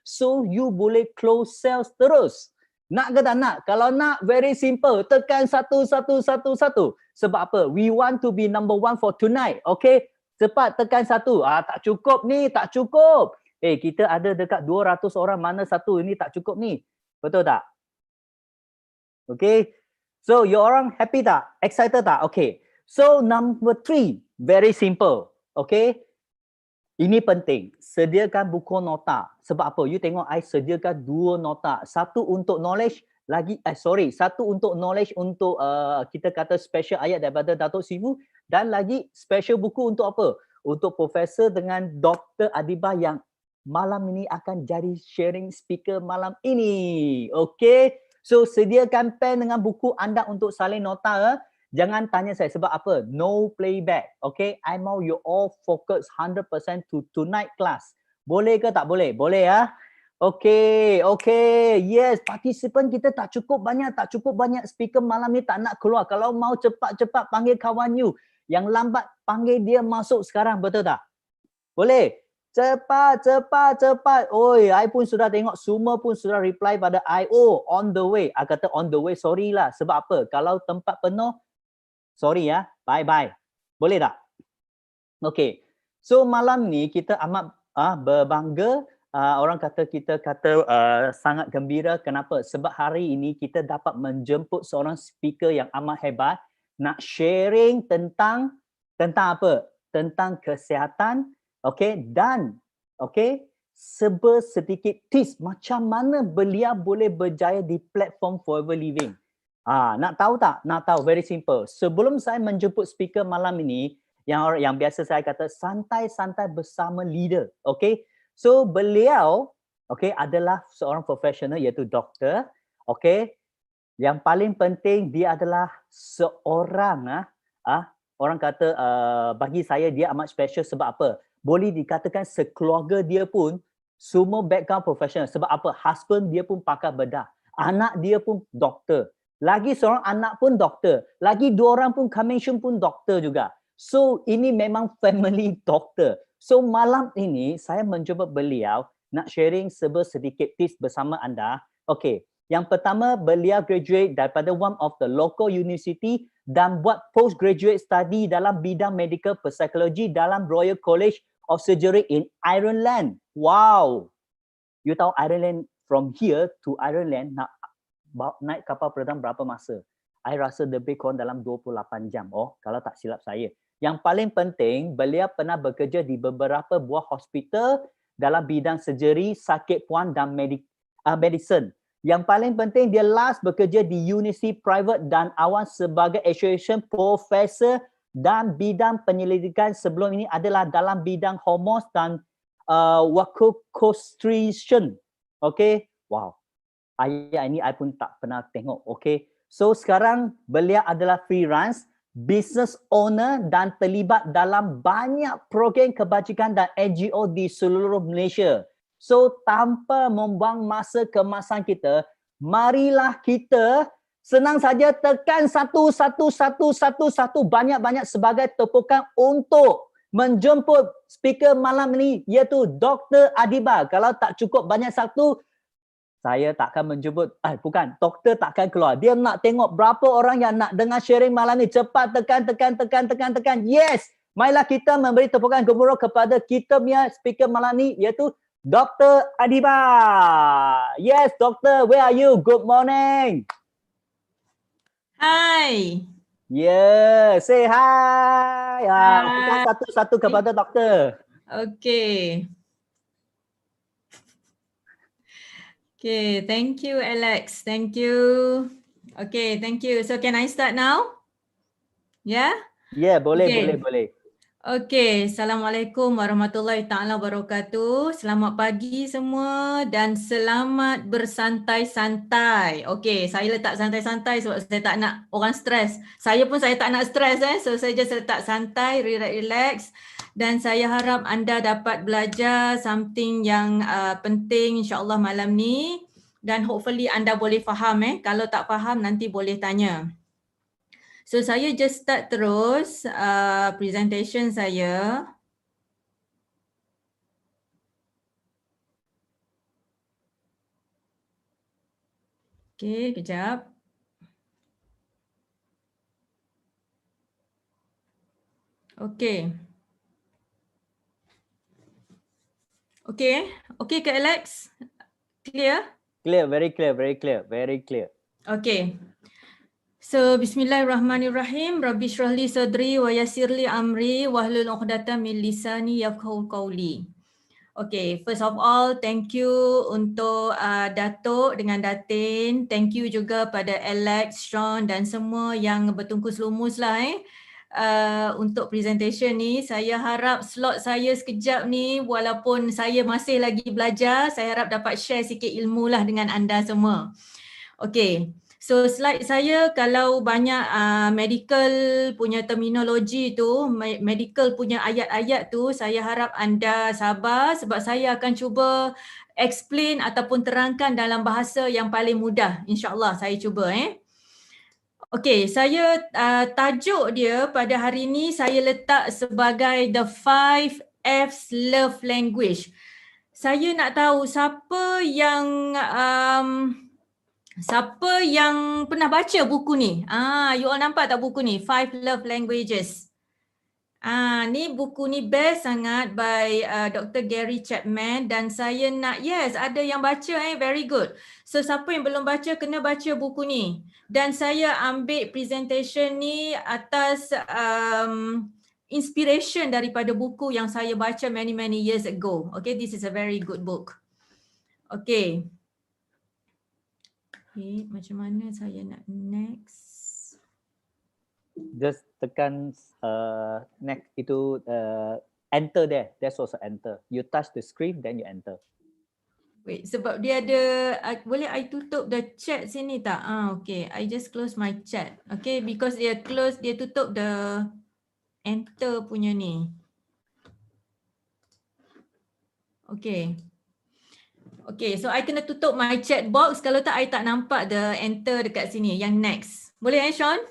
So you boleh close sales terus. Nak ke tak nak? Kalau nak, very simple. Tekan 1. Sebab apa? We want to be number 1 for tonight. Okay? Cepat tekan 1. Tak cukup ni, tak cukup. Kita ada dekat 200 orang, mana satu ini tak cukup ni. Betul tak? Okay? So, you orang happy tak? Excited tak? Okay. So, number 3. Very simple. Okay? Ini penting, sediakan buku nota. Sebab apa? You tengok I sediakan 2 nota. Satu untuk knowledge, satu untuk knowledge untuk kita kata special ayat daripada Datuk Sibu, dan lagi special buku untuk apa? Untuk Profesor dengan Dr. Adibah yang malam ini akan jadi sharing speaker malam ini. Okay? So sediakan pen dengan buku anda untuk salin nota. Jangan tanya saya sebab apa? No playback. Okay? I mau you all focus 100% to tonight class. Boleh ke tak boleh? Boleh ya? Okay. Yes, partisipan kita tak cukup banyak speaker malam ni tak nak keluar. Kalau mau cepat-cepat panggil kawan you. Yang lambat panggil dia masuk sekarang, betul tak? Boleh? Cepat. Oi, I pun sudah tengok, semua pun sudah reply pada I. Oh, on the way. I kata on the way, sorry lah. Sebab apa? Kalau tempat penuh, sorry ya, bye-bye. Boleh tak? Okay. So malam ni kita amat berbangga. Orang kata sangat gembira. Kenapa? Sebab hari ini kita dapat menjemput seorang speaker yang amat hebat nak sharing tentang apa? Tentang kesihatan, okay? Dan okay, sedikit tips macam mana beliau boleh berjaya di platform Forever Living. Nak tahu tak? Nak tahu, very simple. Sebelum saya menjemput speaker malam ini, yang biasa saya kata santai-santai bersama leader, okay? So beliau, okay, adalah seorang profesional iaitu doktor, okay? Yang paling penting dia adalah seorang orang kata bagi saya dia amat special sebab apa? Boleh dikatakan sekeluarga dia pun semua background profesional. Sebab apa? Husband dia pun pakar bedah. Anak dia pun doktor. Lagi seorang anak pun doktor. Lagi 2 orang pun commission pun doktor juga. So ini memang family doktor. So malam ini saya mencuba beliau nak sharing sedikit tips bersama anda. Okay. Yang pertama, beliau graduate daripada one of the local university dan buat postgraduate study dalam bidang medical psychology dalam Royal College of Surgery in Ireland. Wow. You tahu Ireland, from here to Ireland nak naik kapal perang berapa masa? I rasa lebih kurang dalam 28 jam. Oh, kalau tak silap saya. Yang paling penting, beliau pernah bekerja di beberapa buah hospital dalam bidang surgery, sakit puan dan medicine. Yang paling penting, dia last bekerja di university private dan awam sebagai association professor dan bidang penyelidikan sebelum ini adalah dalam bidang hormones dan vasoconstriction. Okay? Wow. Ayat ini I pun tak pernah tengok. Okay. So sekarang beliau adalah freelance, business owner dan terlibat dalam banyak program kebajikan dan NGO di seluruh Malaysia. So tanpa membuang masa kemasan kita, marilah kita senang saja tekan 1 banyak-banyak sebagai tepukan untuk menjemput speaker malam ini iaitu Dr. Adibah. Kalau tak cukup banyak satu, saya takkan menjemput, doktor takkan keluar. Dia nak tengok berapa orang yang nak dengar sharing malam ni. Cepat tekan. Yes! Marilah kita memberi tepukan gemuruh kepada kita punya speaker malam ni iaitu Dr. Adibah. Yes, doktor, where are you? Good morning. Hi. Yeah, say hi. Tekan satu-satu kepada doktor. Okay. Okay, thank you, Alex. Thank you. Okay, thank you. So can I start now? Yeah? Yeah, boleh. Okay, Assalamualaikum warahmatullahi taala wabarakatuh. Selamat pagi semua dan selamat bersantai-santai. Okay, saya letak santai-santai sebab saya tak nak orang stres. Saya tak nak stres so saya just letak santai, relax. Dan saya harap anda dapat belajar something yang penting insyaAllah malam ni. Dan hopefully anda boleh faham Kalau tak faham nanti boleh tanya. So saya just start terus presentation saya. Okey, kejap. Okey. Okey, okey Kak Alex? Clear? Clear, very clear, very clear, very clear. Okey. So, bismillahirrahmanirrahim. Rabbi syrahli sadri wa yassirli amri wahlul 'uqdatam min lisani yafqahu qawli. Okay, first of all, thank you untuk Datuk dengan Datin. Thank you juga pada Alex, Sean dan semua yang bertungkus lumus lah untuk presentation ni. Saya harap slot saya sekejap ni, walaupun saya masih lagi belajar, saya harap dapat share sikit ilmu lah dengan anda semua. Okay. So slide saya, kalau banyak medical punya terminologi tu, medical punya ayat-ayat tu, saya harap anda sabar sebab saya akan cuba explain ataupun terangkan dalam bahasa yang paling mudah. InsyaAllah saya cuba Okay, saya tajuk dia pada hari ini saya letak sebagai The 5 F's Love Language. Saya nak tahu siapa yang pernah baca buku ni? You all nampak tak buku ni? 5 Love Languages. Ni buku ni best sangat by Dr. Gary Chapman dan saya nak, yes, ada yang baca very good. So siapa yang belum baca kena baca buku ni. Dan saya ambil presentation ni atas inspiration daripada buku yang saya baca many years ago. Okay, this is a very good book. Okay. Okay, macam mana saya nak next? Just tekan next itu enter there. That's also enter. You touch the screen, then you enter. Wait, sebab dia ada, boleh I tutup the chat sini tak? Okay, I just close my chat. Okay, because dia tutup the enter punya ni. Okay. Okay, so I kena tutup my chat box. Kalau tak, I tak nampak the enter dekat sini. Yang next. Boleh Sean?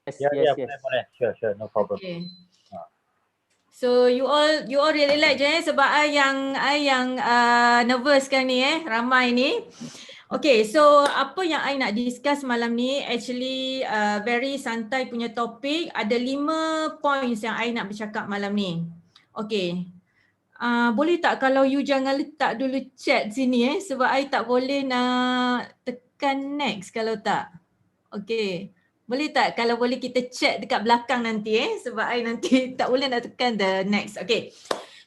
Yes, Yeah, yes. boleh. Sure, no problem. Okay. So you all relax je sebab I yang nervous kan ni ramai ni. Okay, so apa yang I nak discuss malam ni actually very santai punya topik. Ada 5 points yang I nak bercakap malam ni. Okay. Boleh tak kalau you jangan letak dulu chat sini sebab I tak boleh nak tekan next kalau tak. Okay. Boleh tak kalau boleh kita chat dekat belakang nanti sebab I nanti tak boleh nak tekan the next. Okay.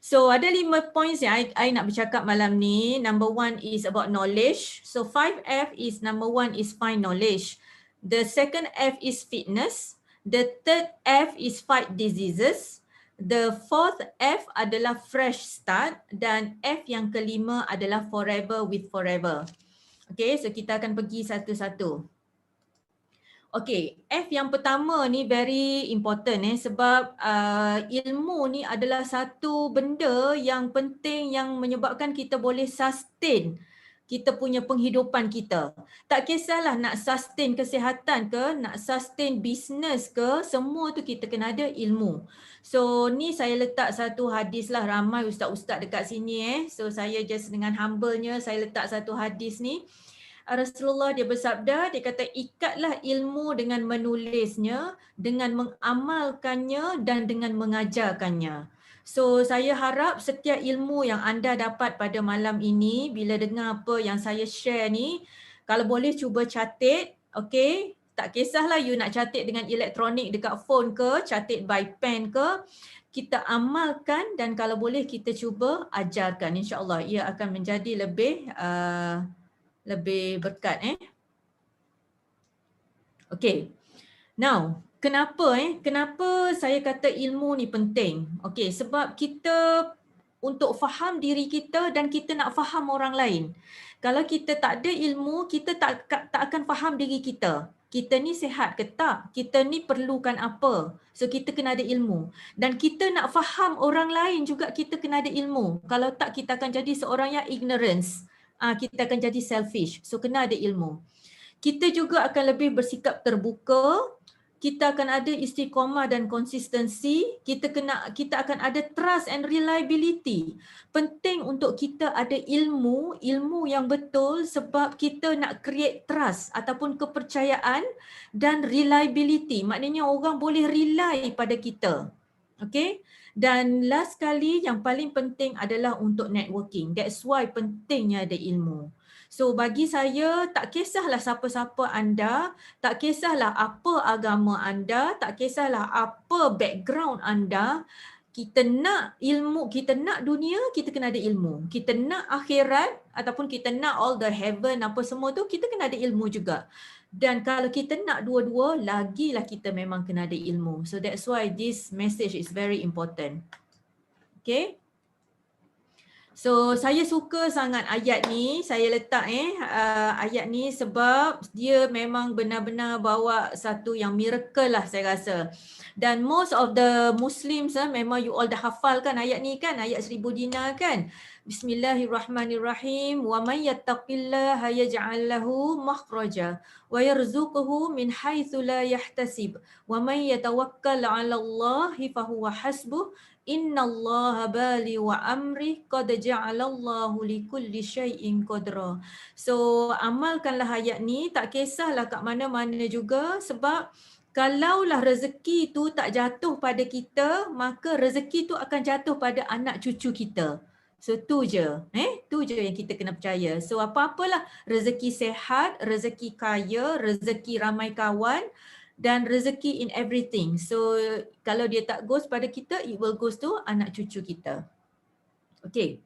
So ada 5 points yang I nak bercakap malam ni. Number 1 is about knowledge. So 5F is number 1 is find knowledge. The second F is fitness. The third F is fight diseases. The fourth F adalah fresh start dan F yang kelima adalah forever with forever. Okay, so kita akan pergi satu-satu. Okay, F yang pertama ni very important sebab ilmu ni adalah satu benda yang penting yang menyebabkan kita boleh sustain kita punya penghidupan kita. Tak kisahlah nak sustain kesihatan ke, nak sustain business ke, semua tu kita kena ada ilmu. So ni saya letak satu hadis lah, ramai ustaz-ustaz dekat sini So saya just dengan humble-nya saya letak satu hadis ni. Rasulullah dia bersabda, dia kata ikatlah ilmu dengan menulisnya, dengan mengamalkannya dan dengan mengajarkannya. So saya harap setiap ilmu yang anda dapat pada malam ini, bila dengar apa yang saya share ni, kalau boleh cuba catat, okay? Tak kisahlah you nak catat dengan elektronik dekat phone ke, catat by pen ke, kita amalkan dan kalau boleh kita cuba ajarkan. InsyaAllah ia akan menjadi lebih berkat Okay. Now, kenapa saya kata ilmu ni penting? Okay, sebab kita untuk faham diri kita dan kita nak faham orang lain. Kalau kita tak ada ilmu, kita tak akan faham diri kita. Kita ni sihat ke tak? Kita ni perlukan apa? So kita kena ada ilmu. Dan kita nak faham orang lain juga kita kena ada ilmu. Kalau tak kita akan jadi seorang yang ignorance. Kita akan jadi selfish. So kena ada ilmu. Kita juga akan lebih bersikap terbuka. kita akan ada istiqamah dan konsistensi, kita akan ada trust and reliability. Penting untuk kita ada ilmu yang betul sebab kita nak create trust ataupun kepercayaan dan reliability. Maknanya orang boleh rely pada kita. Okay? Dan last kali yang paling penting adalah untuk networking. That's why pentingnya ada ilmu. So bagi saya tak kisahlah siapa-siapa anda, tak kisahlah apa agama anda, tak kisahlah apa background anda, kita nak ilmu, kita nak dunia, kita kena ada ilmu. Kita nak akhirat ataupun kita nak all the heaven apa semua tu, kita kena ada ilmu juga. Dan kalau kita nak dua-dua, lagilah kita memang kena ada ilmu. So that's why this message is very important. Okay. So saya suka sangat ayat ni, saya letak ayat ni sebab dia memang benar-benar bawa satu yang miracle lah saya rasa. Dan most of the Muslims memang you all dah hafal kan ayat ni kan, ayat 1000 dinar kan. Bismillahirrahmanirrahim. Wa may yattaqillaha yaj'al lahu makhraja wa yarzuquhu min haitsu la yahtasib. Wa may yatawakkal 'ala Allahi fahuwa hasbuh. Innallaha bali wa amri qad ja'alallahu likulli syai'in qadra. So amalkanlah ayat ni, tak kisahlah kat mana-mana juga sebab kalaulah rezeki tu tak jatuh pada kita, maka rezeki tu akan jatuh pada anak cucu kita. So tu je, tu je yang kita kena percaya. So apa-apalah rezeki sehat, rezeki kaya, rezeki ramai kawan dan rezeki in everything. So kalau dia tak goes pada kita, it will goes to anak cucu kita. Okay.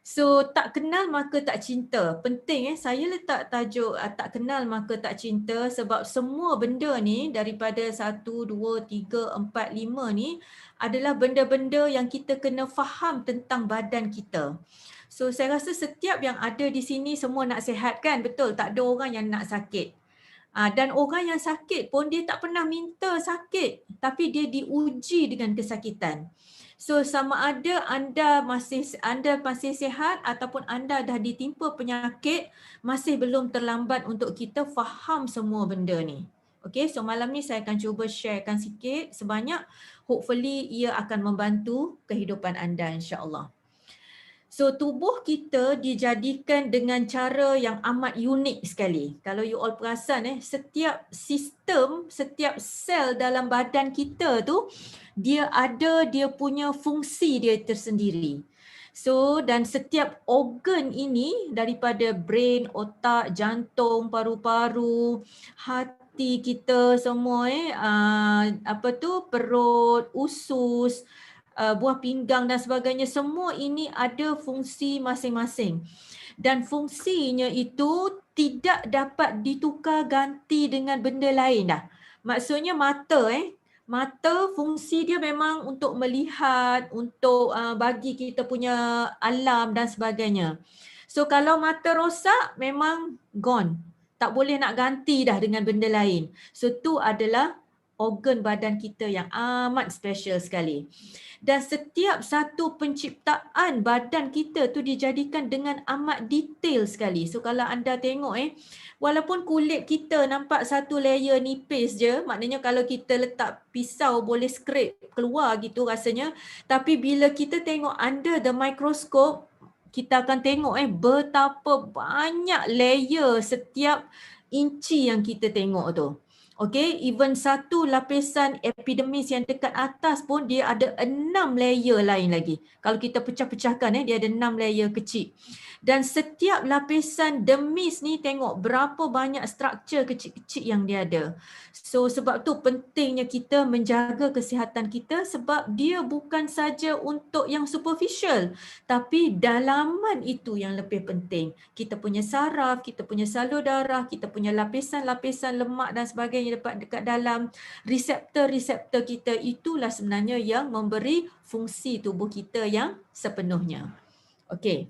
So tak kenal maka tak cinta. Penting saya letak tajuk tak kenal maka tak cinta sebab semua benda ni daripada 1, 2, 3, 4, 5 ni adalah benda-benda yang kita kena faham tentang badan kita. So saya rasa setiap yang ada di sini semua nak sihat kan? Betul, tak ada orang yang nak sakit. Dan orang yang sakit pun dia tak pernah minta sakit tapi dia diuji dengan kesakitan. So sama ada anda masih sihat ataupun anda dah ditimpa penyakit, masih belum terlambat untuk kita faham semua benda ni. Okay, so malam ni saya akan cuba sharekan sikit sebanyak, hopefully ia akan membantu kehidupan anda insya-Allah. So tubuh kita dijadikan dengan cara yang amat unik sekali. Kalau you all perasan setiap sistem, setiap sel dalam badan kita tu dia ada dia punya fungsi dia tersendiri. So dan setiap organ ini daripada brain, otak, jantung, paru-paru, hati kita semua perut, usus, buah pinggang dan sebagainya, semua ini ada fungsi masing-masing. Dan fungsinya itu tidak dapat ditukar ganti dengan benda lain dah. Maksudnya mata mata fungsi dia memang untuk melihat, untuk bagi kita punya alam dan sebagainya. So kalau mata rosak memang gone. Tak boleh nak ganti dah dengan benda lain. So tu adalah organ badan kita yang amat special sekali. Dan setiap satu penciptaan badan kita tu dijadikan dengan amat detail sekali. So kalau anda tengok walaupun kulit kita nampak satu layer nipis je, maknanya kalau kita letak pisau boleh scrape keluar gitu rasanya. Tapi bila kita tengok under the microscope, kita akan tengok betapa banyak layer setiap inci yang kita tengok tu. Okay, even satu lapisan epidermis yang dekat atas pun dia ada 6 layer lain lagi. Kalau kita pecah-pecahkan dia ada 6 layer kecil. Dan setiap lapisan dermis ni tengok berapa banyak struktur kecil-kecil yang dia ada. So sebab tu pentingnya kita menjaga kesihatan kita sebab dia bukan saja untuk yang superficial tapi dalaman itu yang lebih penting. Kita punya saraf, kita punya salur darah, kita punya lapisan-lapisan lemak dan sebagainya dekat dalam reseptor-reseptor kita, itulah sebenarnya yang memberi fungsi tubuh kita yang sepenuhnya. Okey.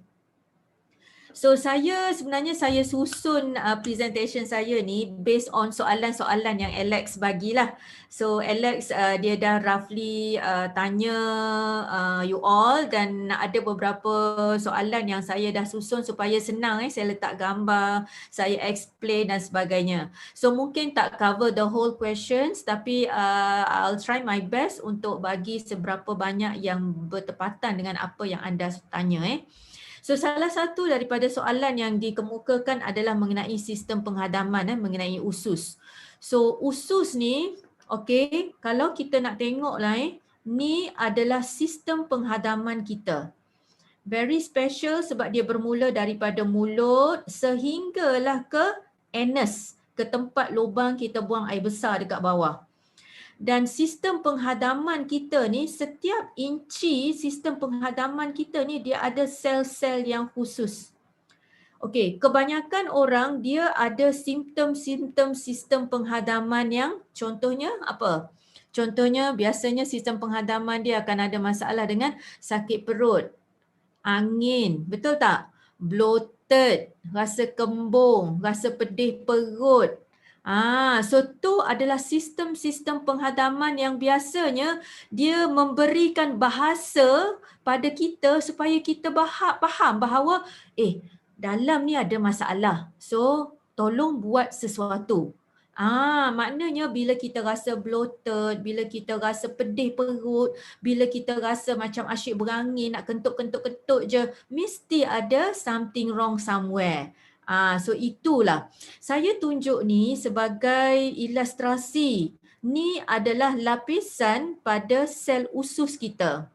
So sebenarnya saya susun presentation saya ni based on soalan-soalan yang Alex bagilah. So Alex dia dah roughly tanya you all dan ada beberapa soalan yang saya dah susun supaya senang saya letak gambar, saya explain dan sebagainya. So mungkin tak cover the whole questions tapi I'll try my best untuk bagi seberapa banyak yang bertepatan dengan apa yang anda tanya So salah satu daripada soalan yang dikemukakan adalah mengenai sistem penghadaman mengenai usus. So usus ni, okay, kalau kita nak tengok lah ni adalah sistem penghadaman kita. Very special sebab dia bermula daripada mulut sehinggalah ke anus, ke tempat lubang kita buang air besar dekat bawah. Dan sistem penghadaman kita ni, setiap inci sistem penghadaman kita ni dia ada sel-sel yang khusus. Okey, kebanyakan orang dia ada simptom-simptom sistem penghadaman yang contohnya apa? Contohnya biasanya sistem penghadaman dia akan ada masalah dengan sakit perut, angin, betul tak? Bloated, rasa kembung, rasa pedih perut. So tu adalah sistem-sistem penghadaman yang biasanya dia memberikan bahasa pada kita supaya kita faham bahawa dalam ni ada masalah. So tolong buat sesuatu. Maknanya bila kita rasa bloated, bila kita rasa pedih perut, bila kita rasa macam asyik berangin, nak kentut-kentut-kentut je, mesti ada something wrong somewhere. So itulah. Saya tunjuk ni sebagai ilustrasi. Ni adalah lapisan pada sel usus kita.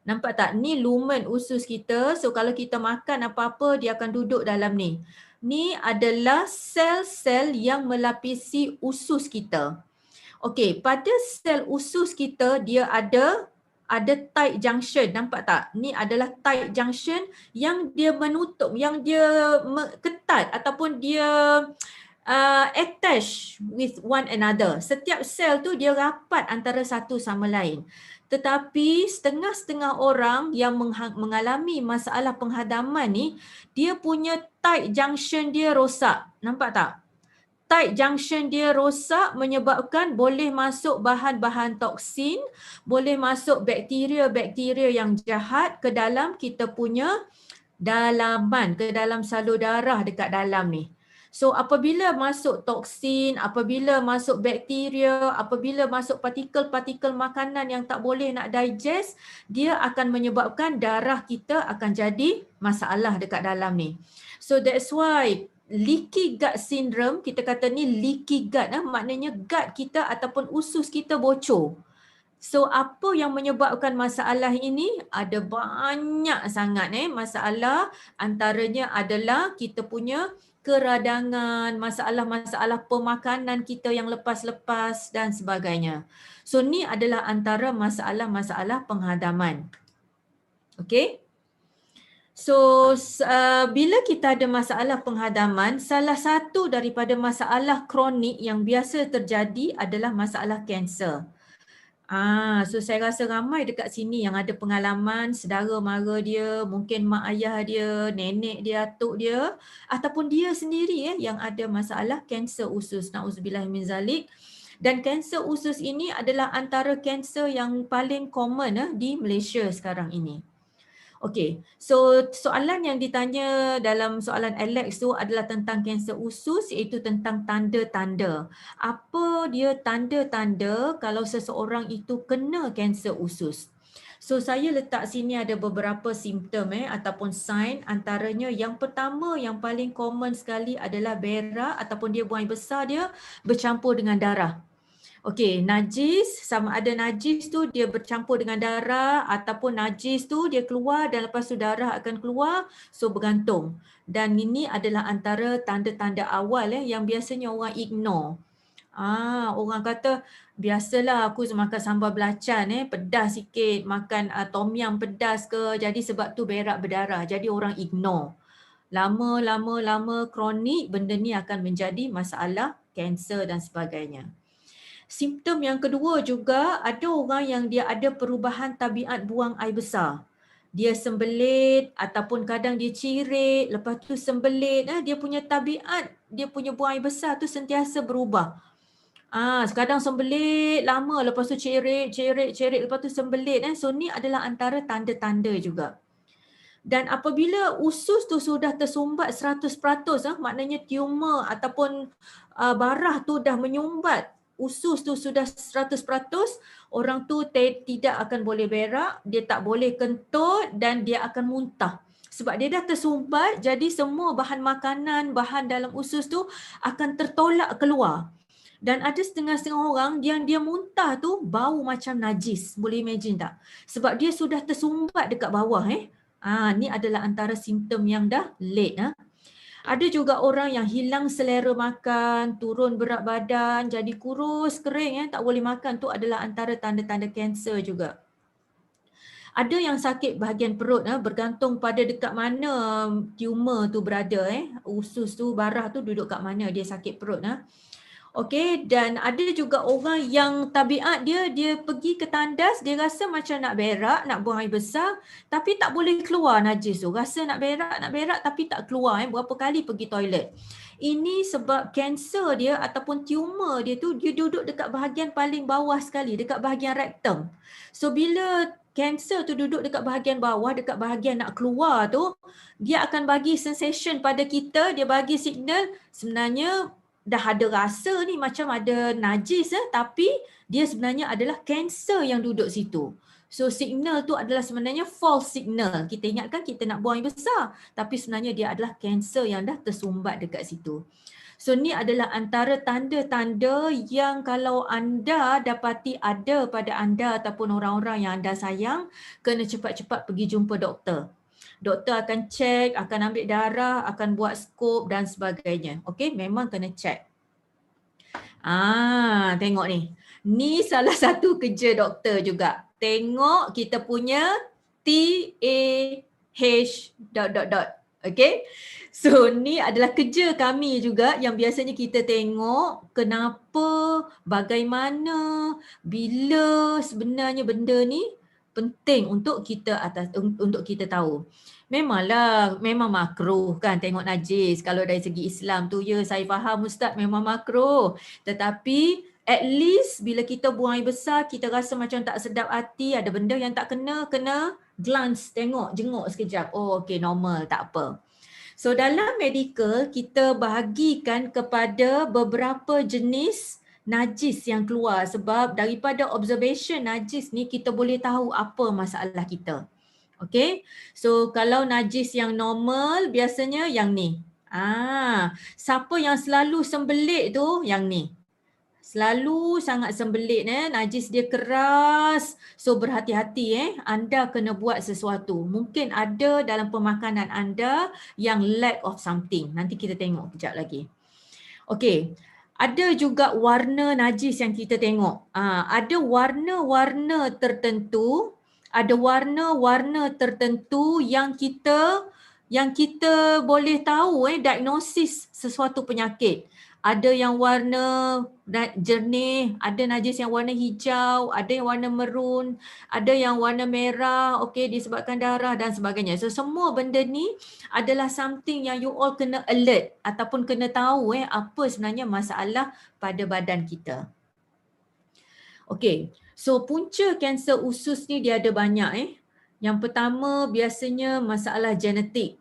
Nampak tak? Ni lumen usus kita. So kalau kita makan apa-apa, dia akan duduk dalam ni. Ni adalah sel-sel yang melapisi usus kita. Okey, pada sel usus kita dia ada tight junction, nampak tak? Ni adalah tight junction yang dia menutup, yang dia ketat ataupun dia attach with one another. Setiap sel tu dia rapat antara satu sama lain. Tetapi setengah-setengah orang yang mengalami masalah penghadaman ni, dia punya tight junction dia rosak. Nampak tak? Tight junction dia rosak menyebabkan boleh masuk bahan-bahan toksin, boleh masuk bakteria-bakteria yang jahat ke dalam kita punya dalaman, ke dalam salur darah dekat dalam ni. So apabila masuk toksin, apabila masuk bakteria, apabila masuk partikel-partikel makanan yang tak boleh nak digest, dia akan menyebabkan darah kita akan jadi masalah dekat dalam ni. So that's why leaky gut syndrome, kita kata ni leaky gut, maknanya gut kita ataupun usus kita bocor. So apa yang menyebabkan masalah ini? Ada banyak sangat masalah, antaranya adalah kita punya keradangan, masalah-masalah pemakanan kita yang lepas-lepas dan sebagainya. So ni adalah antara masalah-masalah penghadaman. Okey? So bila kita ada masalah penghadaman, salah satu daripada masalah kronik yang biasa terjadi adalah masalah kanser. So saya rasa ramai dekat sini yang ada pengalaman saudara mara dia, mungkin mak ayah dia, nenek dia, atuk dia ataupun dia sendiri yang ada masalah kanser usus. Nauzubillah min zalik. Dan kanser usus ini adalah antara kanser yang paling common di Malaysia sekarang ini. Okey, so soalan yang ditanya dalam soalan Alex tu adalah tentang kanser usus, iaitu tentang tanda-tanda. Apa dia tanda-tanda kalau seseorang itu kena kanser usus? So saya letak sini ada beberapa simptom ataupun sign, antaranya yang pertama yang paling common sekali adalah berak ataupun dia buang air besar dia bercampur dengan darah. Okey, najis, sama ada najis tu dia bercampur dengan darah ataupun najis tu dia keluar dan lepas tu darah akan keluar, so bergantung. Dan ini adalah antara tanda-tanda awal yang biasanya orang ignore. Orang kata biasalah aku makan sambal belacan pedas sikit, makan tom yum pedas ke, jadi sebab tu berak berdarah. Jadi orang ignore. Lama kronik benda ni akan menjadi masalah kanser dan sebagainya. Simptom yang kedua juga, ada orang yang dia ada perubahan tabiat buang air besar. dia sembelit ataupun kadang dia cirit, lepas tu sembelit, dia punya tabiat, dia punya buang air besar tu sentiasa berubah. Kadang sembelit lama, lepas tu cirit, lepas tu sembelit. So ni adalah antara tanda-tanda juga. Dan apabila usus tu sudah tersumbat 100%, maknanya tumor ataupun barah tu dah menyumbat, usus tu sudah 100%, orang tu tidak akan boleh berak, dia tak boleh kentut dan dia akan muntah. Sebab dia dah tersumbat, jadi semua bahan makanan, bahan dalam usus tu akan tertolak keluar. Dan ada setengah-setengah orang yang dia muntah tu bau macam najis. Boleh imagine tak? Sebab dia sudah tersumbat dekat bawah. Ni adalah antara simptom yang dah late. Ada juga orang yang hilang selera makan, turun berat badan, jadi kurus, kering, tak boleh makan. Tu adalah antara tanda-tanda kanser juga. Ada yang sakit bahagian perut, bergantung pada dekat mana tumor tu berada. Usus tu, barah tu duduk kat mana dia sakit perut. Okey, dan ada juga orang yang tabiat dia pergi ke tandas, dia rasa macam nak berak, nak buang air besar, tapi tak boleh keluar najis tu. Rasa nak berak tapi tak keluar, berapa kali pergi toilet. Ini sebab kanser dia ataupun tumor dia tu, dia duduk dekat bahagian paling bawah sekali, dekat bahagian rektum. So bila kanser tu duduk dekat bahagian bawah, dekat bahagian nak keluar tu, dia akan bagi sensation pada kita, dia bagi signal sebenarnya dah ada rasa ni macam ada najis, tapi dia sebenarnya adalah kanser yang duduk situ. So signal tu adalah sebenarnya false signal. Kita ingatkan kita nak buang air besar, tapi sebenarnya dia adalah kanser yang dah tersumbat dekat situ. So ni adalah antara tanda-tanda yang kalau anda dapati ada pada anda ataupun orang-orang yang anda sayang, kena cepat-cepat pergi jumpa doktor. Doktor akan cek, akan ambil darah, akan buat skop dan sebagainya. Okey, memang kena cek. Tengok ni. Ni salah satu kerja doktor juga. Tengok kita punya TAH ... Okey. So ni adalah kerja kami juga yang biasanya kita tengok kenapa, bagaimana, bila sebenarnya benda ni penting untuk kita tahu. Memanglah, memang makruh kan tengok najis. Kalau dari segi Islam tu, ya saya faham Ustaz, memang makruh. Tetapi at least bila kita buang air besar, kita rasa macam tak sedap hati, ada benda yang tak kena glance, tengok, jenguk sekejap. Oh okey, normal, tak apa. So dalam medical, kita bahagikan kepada beberapa jenis najis yang keluar, sebab daripada observation najis ni kita boleh tahu apa masalah kita. Okay, so kalau najis yang normal biasanya yang ni. Siapa yang selalu sembelit tu yang ni. Selalu sangat sembelit, najis dia keras. So berhati-hati, anda kena buat sesuatu. Mungkin ada dalam pemakanan anda yang lack of something. Nanti kita tengok kejap lagi. Okay. Ada juga warna najis yang kita tengok. Ada warna-warna tertentu, yang kita boleh tahu diagnosis sesuatu penyakit. Ada yang warna jernih, ada najis yang warna hijau, ada yang warna merun, ada yang warna merah, okey, disebabkan darah dan sebagainya. So semua benda ni adalah something yang you all kena alert ataupun kena tahu apa sebenarnya masalah pada badan kita. Okey, so punca kanser usus ni dia ada banyak. Yang pertama biasanya masalah genetik.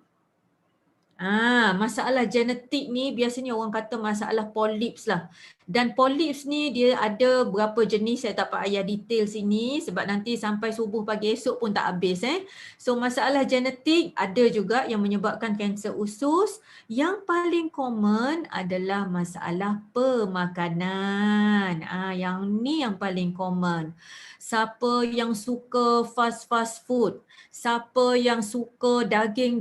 Masalah genetik ni biasanya orang kata masalah polyps lah. Dan polyps ni dia ada berapa jenis, saya tak payah detail sini sebab nanti sampai subuh pagi esok pun tak habis. So masalah genetik ada juga yang menyebabkan kanser usus. Yang paling common adalah masalah pemakanan. Yang ni yang paling common. Siapa yang suka fast food, siapa yang suka daging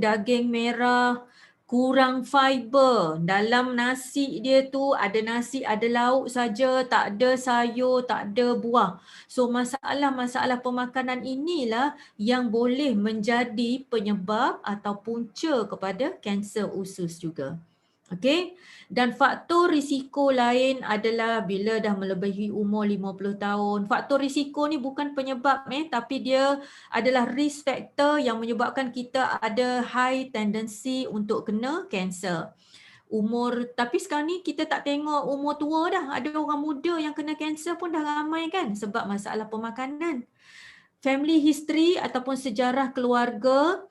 merah, kurang fiber, dalam nasi dia tu ada nasi, ada lauk saja, tak ada sayur, tak ada buah. So masalah-masalah pemakanan inilah yang boleh menjadi penyebab atau punca kepada kanser usus juga. Okey, dan faktor risiko lain adalah bila dah melebihi umur 50 tahun. Faktor risiko ni bukan penyebab tapi dia adalah risk factor yang menyebabkan kita ada high tendency untuk kena kanser. Tapi sekarang ni kita tak tengok umur tua dah. Ada orang muda yang kena kanser pun dah ramai kan sebab masalah pemakanan. Family history ataupun sejarah keluarga.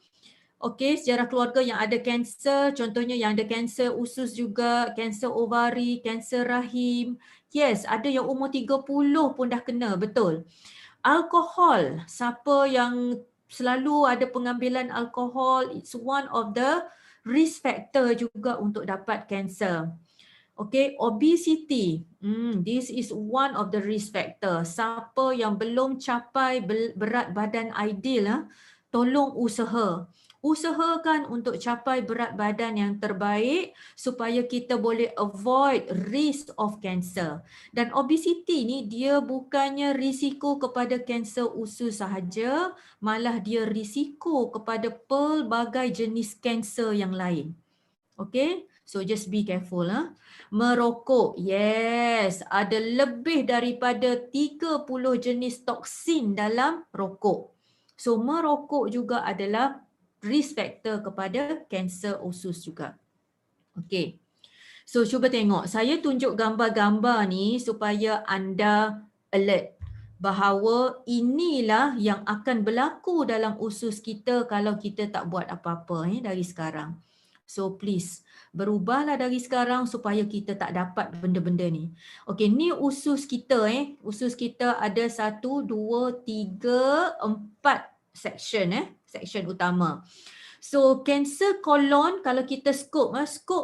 Okey, sejarah keluarga yang ada kanser, contohnya yang ada kanser usus juga, kanser ovari, kanser rahim. Yes, ada yang umur 30 pun dah kena, betul. Alkohol, siapa yang selalu ada pengambilan alkohol, it's one of the risk factor juga untuk dapat kanser. Okay, obesity. This is one of the risk factor. Siapa yang belum capai berat badan ideal, tolong usahakan untuk capai berat badan yang terbaik supaya kita boleh avoid risk of cancer. Dan obesity ni dia bukannya risiko kepada kanser usus sahaja, malah dia risiko kepada pelbagai jenis kanser yang lain. Okay, so just be careful. Merokok, yes, ada lebih daripada 30 jenis toksin dalam rokok. So merokok juga adalah risk factor kepada kanser usus juga. Okay, so cuba tengok, saya tunjuk gambar-gambar ni supaya anda alert bahawa inilah yang akan berlaku dalam usus kita kalau kita tak buat apa-apa dari sekarang. So please, berubahlah dari sekarang supaya kita tak dapat benda-benda ni. Okey, ni usus kita Usus kita ada 1, 2, 3, 4 section section utama. So kanser kolon kalau kita scope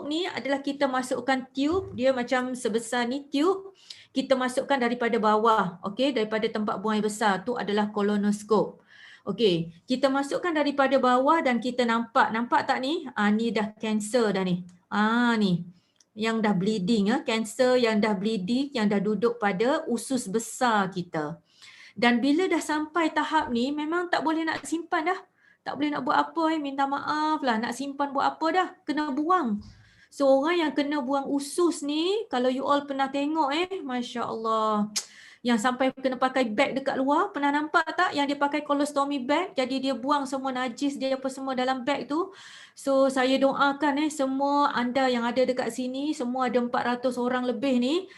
ni adalah kita masukkan tube, dia macam sebesar ni tube, kita masukkan daripada bawah, okey, daripada tempat buang air besar, tu adalah colonoscope. Okey, kita masukkan daripada bawah dan kita nampak tak ni? Ni dah kanser dah ni. Ni yang dah bleeding, kanser yang dah bleeding, yang dah duduk pada usus besar kita. Dan bila dah sampai tahap ni, memang tak boleh nak simpan dah. Tak boleh nak buat apa minta maaf lah, nak simpan buat apa dah, kena buang. So orang yang kena buang usus ni, kalau you all pernah tengok Masya Allah, yang sampai kena pakai beg dekat luar, pernah nampak tak yang dia pakai colostomy bag, jadi dia buang semua najis dia apa semua dalam beg tu. So saya doakan semua anda yang ada dekat sini, semua ada 400 orang lebih ni,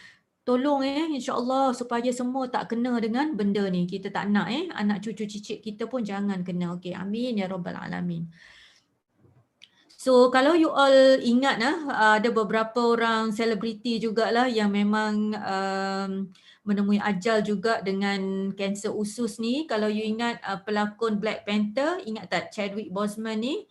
tolong insya-Allah supaya semua tak kena dengan benda ni. Kita tak nak anak cucu cicit kita pun jangan kena. Okey, amin ya rabbal alamin. So kalau you all ingat ada beberapa orang selebriti jugalah yang memang menemui ajal juga dengan kanser usus ni. Kalau you ingat pelakon Black Panther, ingat tak Chadwick Boseman ni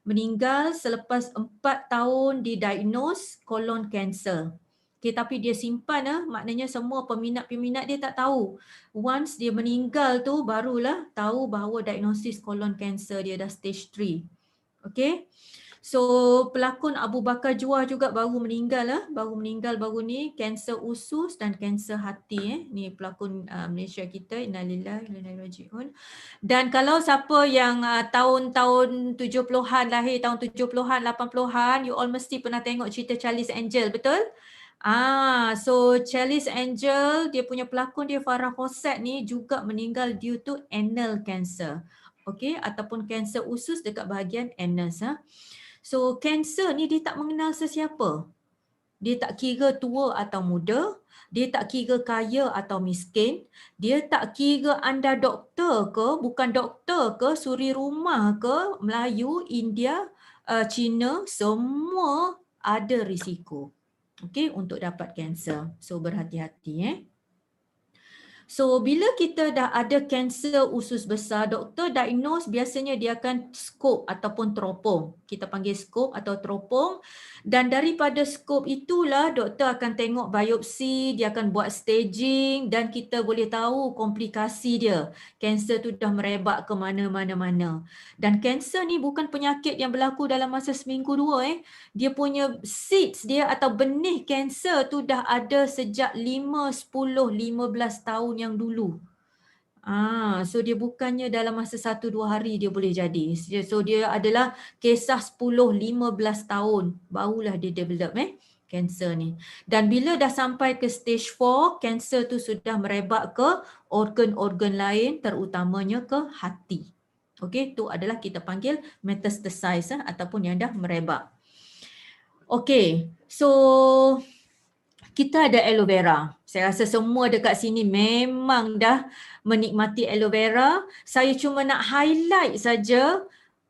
meninggal selepas 4 tahun didiagnose colon cancer. Okay, tapi dia simpan maknanya semua peminat-peminat dia tak tahu. Once dia meninggal tu barulah tahu bahawa diagnosis colon cancer dia dah stage 3. Okay. So pelakon Abu Bakar Juah juga baru meninggal baru ni, kanser usus dan kanser hati Ni pelakon Malaysia kita, innalillahi wa inna ilaihi raji'un. Dan kalau siapa yang tahun-tahun 70-an, lahir tahun 70-an, 80-an, you all mesti pernah tengok cerita Charlie's Angel, betul? So Charlie's Angel, dia punya pelakon dia Farah Fawcett ni juga meninggal due to anal cancer. Okay, ataupun kanser usus dekat bahagian anus. So kanser ni dia tak mengenal sesiapa. Dia tak kira tua atau muda, dia tak kira kaya atau miskin, dia tak kira anda doktor ke, bukan doktor ke, suri rumah ke, Melayu, India, Cina, semua ada risiko. Okay, untuk dapat kanser. So berhati-hati So bila kita dah ada kanser usus besar, doktor diagnose biasanya dia akan skop ataupun teropong. Kita panggil skop atau teropong. Dan daripada skop itulah doktor akan tengok biopsi, dia akan buat staging dan kita boleh tahu komplikasi dia. Kanser tu dah merebak ke mana-mana. Dan kanser ni bukan penyakit yang berlaku dalam masa seminggu dua. Dia punya seeds dia atau benih kanser tu dah ada sejak 5, 10, 15 tahun yang dulu. So dia bukannya dalam masa 1-2 hari dia boleh jadi. So dia adalah kisah 10-15 tahun barulah dia develop kanser ni. Dan bila dah sampai ke stage 4, kanser tu sudah merebak ke organ-organ lain, terutamanya ke hati. Okey, tu adalah kita panggil metastasize ataupun yang dah merebak. Okey, so kita ada aloe vera. Saya rasa semua dekat sini memang dah menikmati aloe vera. Saya cuma nak highlight saja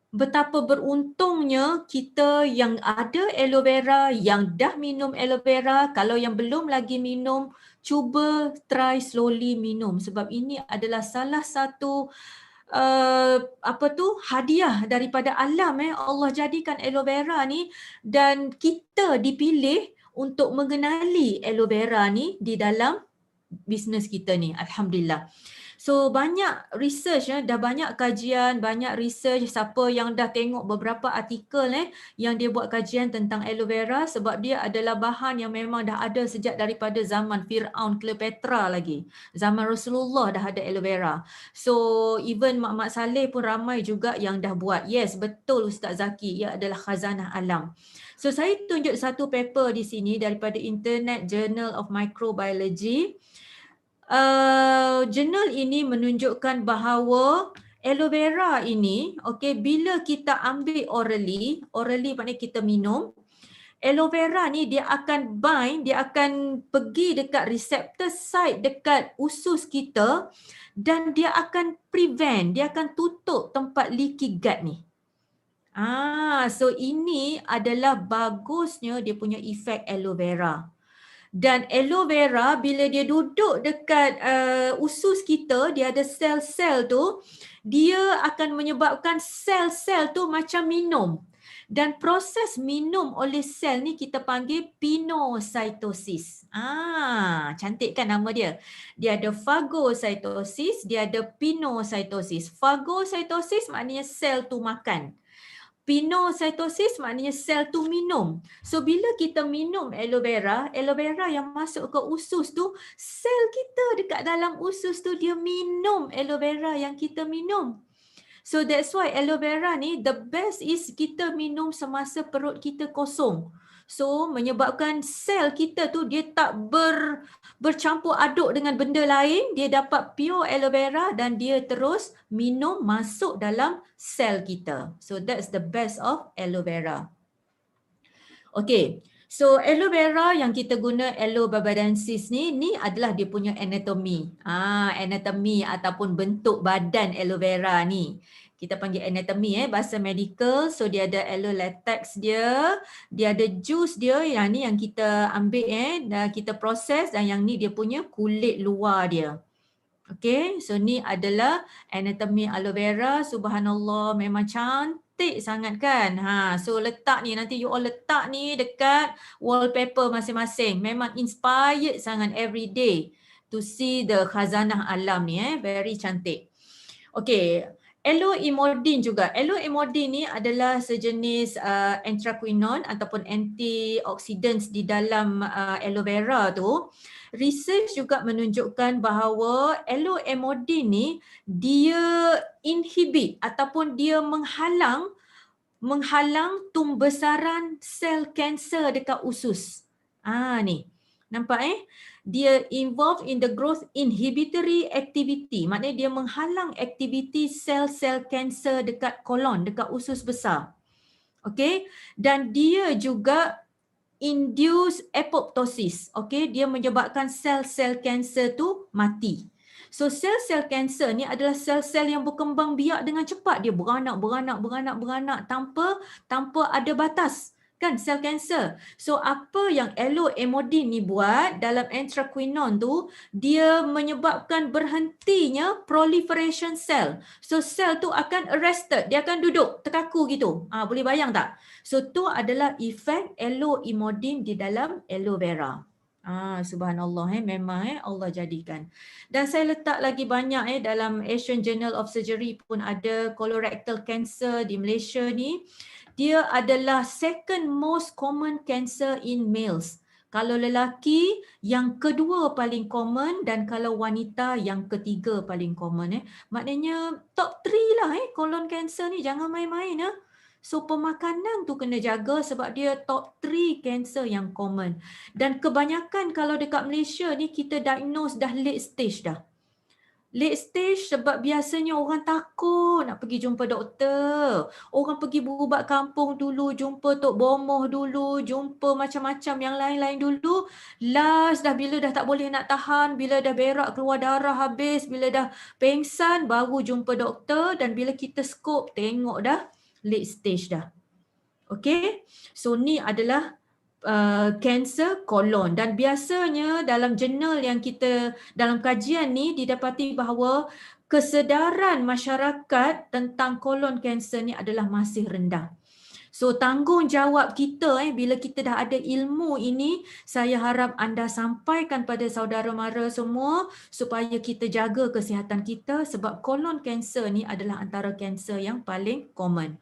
betapa beruntungnya kita yang ada aloe vera, yang dah minum aloe vera. Kalau yang belum lagi minum, cuba try slowly minum sebab ini adalah salah satu hadiah daripada alam. Allah jadikan aloe vera ni dan kita dipilih untuk mengenali aloe vera ni di dalam bisnes kita ni. Alhamdulillah. So banyak research, dah banyak kajian, banyak research. Siapa yang dah tengok beberapa artikel yang dia buat kajian tentang aloe vera, sebab dia adalah bahan yang memang dah ada sejak daripada zaman Fir'aun, Cleopatra lagi. Zaman Rasulullah dah ada aloe vera. So even Mak Saleh pun ramai juga yang dah buat. Yes, betul Ustaz Zaki, ia adalah khazanah alam. So saya tunjuk satu paper di sini daripada Internet Journal of Microbiology. Jurnal ini menunjukkan bahawa aloe vera ini, bila kita ambil orally maknanya kita minum, aloe vera ni dia akan bind, dia akan pergi dekat receptor site dekat usus kita dan dia akan prevent, dia akan tutup tempat leaky gut ni. So ini adalah bagusnya dia punya efek aloe vera. Dan aloe vera bila dia duduk dekat usus kita, dia ada sel-sel tu, dia akan menyebabkan sel-sel tu macam minum. Dan proses minum oleh sel ni kita panggil pinositosis. Cantik kan nama dia? Dia ada phagocytosis, dia ada pinositosis. Phagocytosis maknanya sel tu makan. Pinositosis maknanya sel tu minum. So bila kita minum aloe vera yang masuk ke usus tu, sel kita dekat dalam usus tu dia minum aloe vera yang kita minum. So that's why aloe vera ni the best is kita minum semasa perut kita kosong. So menyebabkan sel kita tu dia tak bercampur aduk dengan benda lain, dia dapat pure aloe vera dan dia terus minum masuk dalam sel kita. So that's the best of aloe vera. Okay, so aloe vera yang kita guna Aloe barbadensis ni adalah dia punya anatomy. Anatomy ataupun bentuk badan aloe vera ni. Kita panggil anatomy bahasa medical. So dia ada aloe latex dia ada juice dia, yang ni yang kita ambil dan kita proses, dan yang ni dia punya kulit luar dia. Okay, so ni adalah anatomy aloe vera. Subhanallah, memang cantik sangat kan. So letak ni, nanti you all letak ni dekat wallpaper masing-masing. Memang inspired sangat every day to see the khazanah alam ni. Very cantik. Okay, aloe imodin juga. Aloe imodin ni adalah sejenis anthraquinone ataupun antioxidants di dalam aloe vera tu. Research juga menunjukkan bahawa aloe imodin ni dia inhibit ataupun dia menghalang tumbesaran sel kanser dekat usus. Ni. Nampak Dia involved in the growth inhibitory activity. Maknanya dia menghalang aktiviti sel-sel kanser dekat kolon, dekat usus besar. Okay. Dan dia juga induce apoptosis. Okay. Dia menyebabkan sel-sel kanser tu mati. So sel-sel kanser ni adalah sel-sel yang berkembang biak dengan cepat. Dia beranak tanpa ada batas. Kan sel kanser. So apa yang aloe imodin ni buat dalam anthraquinone tu, dia menyebabkan berhentinya proliferation cell. So sel tu akan arrested, dia akan duduk terkaku gitu. Boleh bayang tak? So tu adalah efek aloe imodin di dalam aloe vera. Subhanallah, memang Allah jadikan. Dan saya letak lagi banyak dalam Asian Journal of Surgery pun ada colorectal cancer di Malaysia ni. Dia adalah second most common cancer in males. Kalau lelaki yang kedua paling common dan kalau wanita yang ketiga paling common. Maknanya top 3 lah colon cancer ni, jangan main-main . So pemakanan tu kena jaga sebab dia top 3 cancer yang common. Dan kebanyakan kalau dekat Malaysia ni kita diagnose dah late stage dah. Late stage sebab biasanya orang takut nak pergi jumpa doktor. Orang pergi berubat kampung dulu, jumpa Tok Bomoh dulu, jumpa macam-macam yang lain-lain dulu. Last dah bila dah tak boleh nak tahan, bila dah berak keluar darah habis, bila dah pengsan baru jumpa doktor dan bila kita scope tengok dah late stage dah. Okay, so ni adalah kanser kolon dan biasanya dalam jurnal yang kita dalam kajian ni didapati bahawa kesedaran masyarakat tentang kolon kanser ni adalah masih rendah. So tanggungjawab kita bila kita dah ada ilmu ini, saya harap anda sampaikan pada saudara mara semua supaya kita jaga kesihatan kita sebab kolon kanser ni adalah antara kanser yang paling common.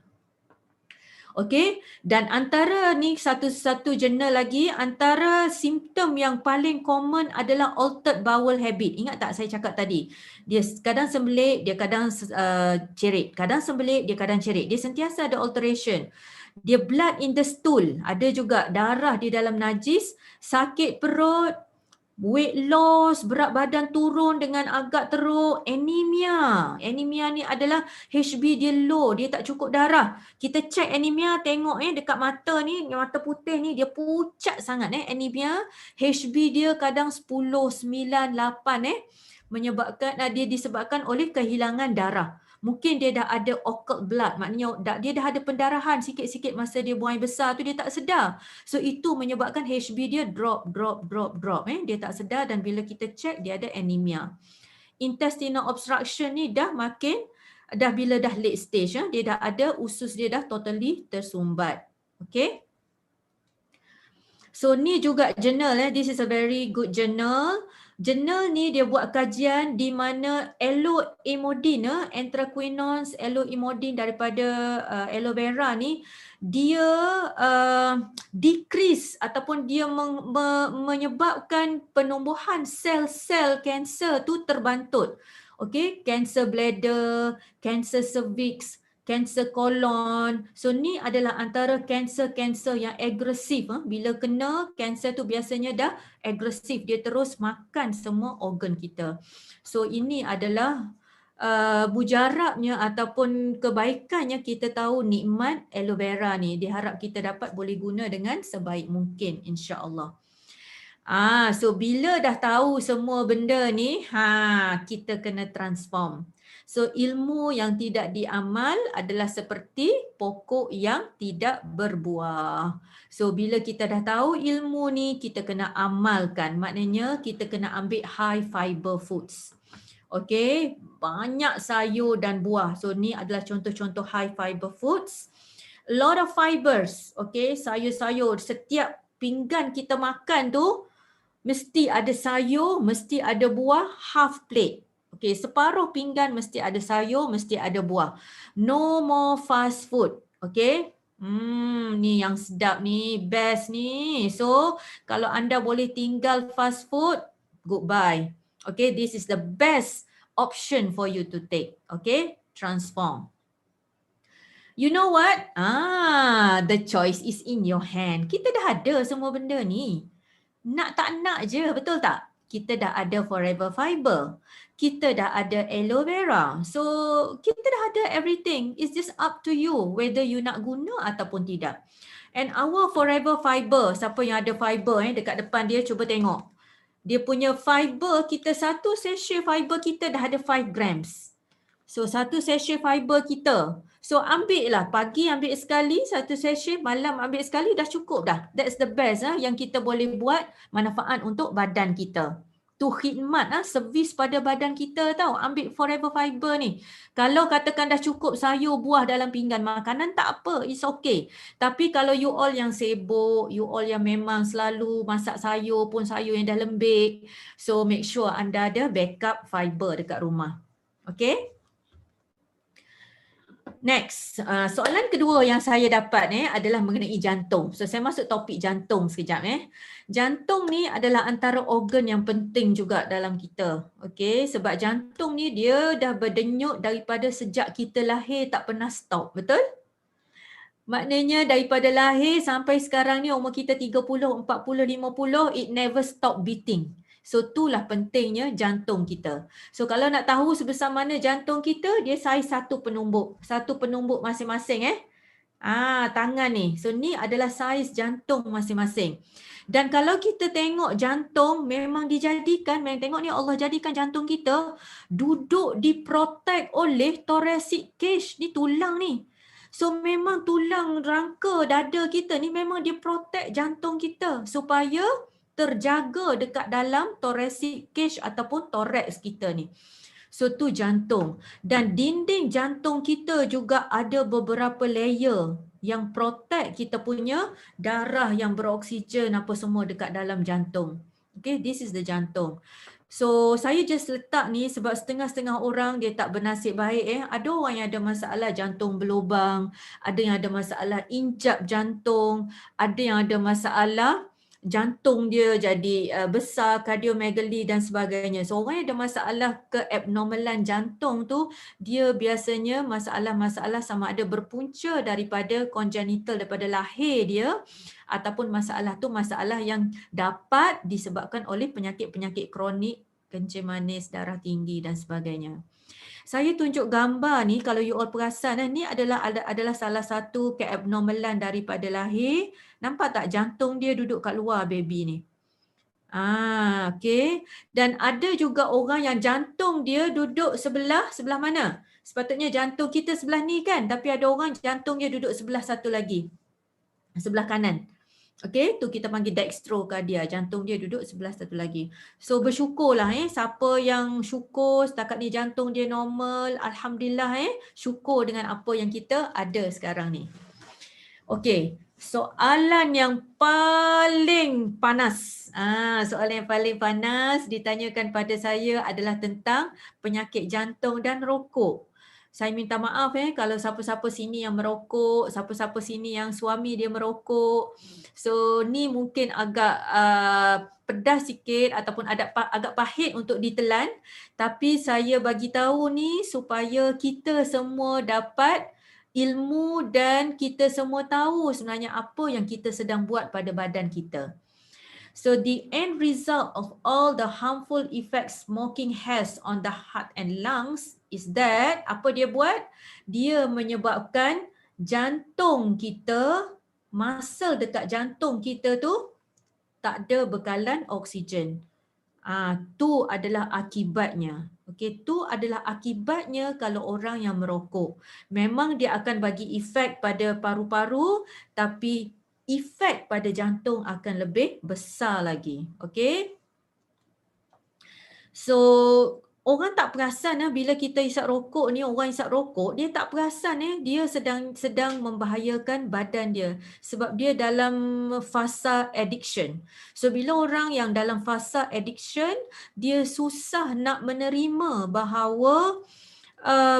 Okey, dan antara ni satu jurnal lagi, antara simptom yang paling common adalah altered bowel habit. Ingat tak saya cakap tadi? Dia kadang sembelit, dia kadang cerit. Kadang sembelit, dia kadang cerit. Dia sentiasa ada alteration. Dia blood in the stool, ada juga darah di dalam najis, sakit perut, weight loss, berat badan turun dengan agak teruk, anemia. Anemia ni adalah HB dia low, dia tak cukup darah. Kita check anemia, tengok dekat mata ni, mata putih ni dia pucat sangat anemia. HB dia kadang 10, 9, 8 menyebabkan dia disebabkan oleh kehilangan darah. Mungkin dia dah ada occult blood, maknanya dia dah ada pendarahan sikit-sikit masa dia buang air besar tu dia tak sedar. So itu menyebabkan HB dia drop. Dia tak sedar dan bila kita check dia ada anemia. Intestinal obstruction ni dah bila dah late stage, dia dah ada usus dia dah totally tersumbat. Okay. So ni juga journal, this is a very good journal. Jurnal ni dia buat kajian di mana alloimodine, anthraquinones, alloimodine daripada aloe vera ni, dia decrease ataupun dia menyebabkan penumbuhan sel-sel kanser tu terbantut. Okay, kanser bladder, kanser cervix, kanser kolon. So ni adalah antara kanser-kanser yang agresif. Bila kena kanser tu biasanya dah agresif, dia terus makan semua organ kita. So ini adalah mujarabnya ataupun kebaikannya kita tahu nikmat aloe vera ni. Diharap kita dapat boleh guna dengan sebaik mungkin, insya-Allah. So bila dah tahu semua benda ni, kita kena transform. So ilmu yang tidak diamal adalah seperti pokok yang tidak berbuah. So bila kita dah tahu ilmu ni, kita kena amalkan. Maknanya kita kena ambil high fiber foods. Okay, banyak sayur dan buah. So ni adalah contoh-contoh high fiber foods. A lot of fibers. Okay, sayur-sayur. Setiap pinggan kita makan tu, mesti ada sayur, mesti ada buah, half plate. Okay, separuh pinggan mesti ada sayur, mesti ada buah. No more fast food. Okay. Ni yang sedap ni, best ni. So, kalau anda boleh tinggal fast food, goodbye. Okay, this is the best option for you to take. Okay, transform. You know what? The choice is in your hand. Kita dah ada semua benda ni. Nak tak nak je, betul tak? Kita dah ada forever fiber. Kita dah ada aloe vera. So, kita dah ada everything. It's just up to you whether you nak guna ataupun tidak. And our forever fiber, siapa yang ada fiber dekat depan dia, cuba tengok. Dia punya fiber, kita satu sachet fiber kita dah ada 5 grams. So, satu sachet fiber kita. So, ambil lah. Pagi ambil sekali, satu sachet. Malam ambil sekali, dah cukup dah. That's the best yang kita boleh buat manfaat untuk badan kita. Tu khidmat, servis pada badan kita tau. Ambil forever fiber ni. Kalau katakan dah cukup sayur, buah dalam pinggan makanan, tak apa. It's okay. Tapi kalau you all yang sibuk, you all yang memang selalu masak sayur pun sayur yang dah lembik. So, make sure anda ada backup fiber dekat rumah. Okay? Next, soalan kedua yang saya dapat adalah mengenai jantung. So saya masuk topik jantung sekejap. Jantung ni adalah antara organ yang penting juga dalam kita. Okey, sebab jantung ni dia dah berdenyut daripada sejak kita lahir tak pernah stop, betul? Maknanya daripada lahir sampai sekarang ni umur kita 30, 40, 50, it never stop beating. So itulah pentingnya jantung kita. So kalau nak tahu sebesar mana jantung kita, dia saiz satu penumbuk masing-masing tangan ni. So ni adalah saiz jantung masing-masing. Dan kalau kita tengok jantung memang tengok ni Allah jadikan jantung kita duduk diprotect oleh thoracic cage, ni tulang ni. So memang tulang rangka dada kita ni memang dia protect jantung kita supaya terjaga dekat dalam thoracic cage ataupun thorax kita ni. So tu jantung. Dan dinding jantung kita juga ada beberapa layer yang protect kita punya darah yang beroksigen apa semua dekat dalam jantung. Okay, this is the jantung. So saya just letak ni sebab setengah-setengah orang dia tak bernasib baik Ada orang yang ada masalah jantung berlubang, ada yang ada masalah injap jantung, ada yang ada masalah jantung dia jadi besar, kardiomegali dan sebagainya. So orang yang ada masalah keabnormalan jantung tu, dia biasanya masalah-masalah sama ada berpunca daripada congenital daripada lahir dia ataupun masalah tu masalah yang dapat disebabkan oleh penyakit-penyakit kronik, kencing manis, darah tinggi dan sebagainya. Saya tunjuk gambar ni, kalau you all perasan ni adalah salah satu keabnormalan daripada lahir. Nampak tak jantung dia duduk kat luar baby ni? Okay. Dan ada juga orang yang jantung dia duduk sebelah mana? Sepatutnya jantung kita sebelah ni kan, tapi ada orang jantung dia duduk sebelah satu lagi. Sebelah kanan. Okay, tu kita panggil dextrocardia. Jantung dia duduk sebelah satu lagi. So bersyukurlah siapa yang syukur setakat ni jantung dia normal. Alhamdulillah syukur dengan apa yang kita ada sekarang ni. Okay, soalan yang paling panas. Soalan yang paling panas ditanyakan pada saya adalah tentang penyakit jantung dan rokok. Saya minta maaf kalau siapa-siapa sini yang merokok, siapa-siapa sini yang suami dia merokok. So ni mungkin agak pedas sikit ataupun agak pahit untuk ditelan. Tapi saya bagi tahu ni supaya kita semua dapat ilmu dan kita semua tahu sebenarnya apa yang kita sedang buat pada badan kita. So the end result of all the harmful effects smoking has on the heart and lungs is that, apa dia buat? Dia menyebabkan jantung kita, muscle dekat jantung kita tu tak ada bekalan oksigen. Tu adalah akibatnya. Okey, tu adalah akibatnya kalau orang yang merokok. Memang dia akan bagi efek pada paru-paru, tapi efek pada jantung akan lebih besar lagi. Okey. So orang tak perasan bila kita isap rokok ni, orang isap rokok, dia tak perasan dia sedang membahayakan badan dia sebab dia dalam fasa addiction. So bila orang yang dalam fasa addiction, dia susah nak menerima bahawa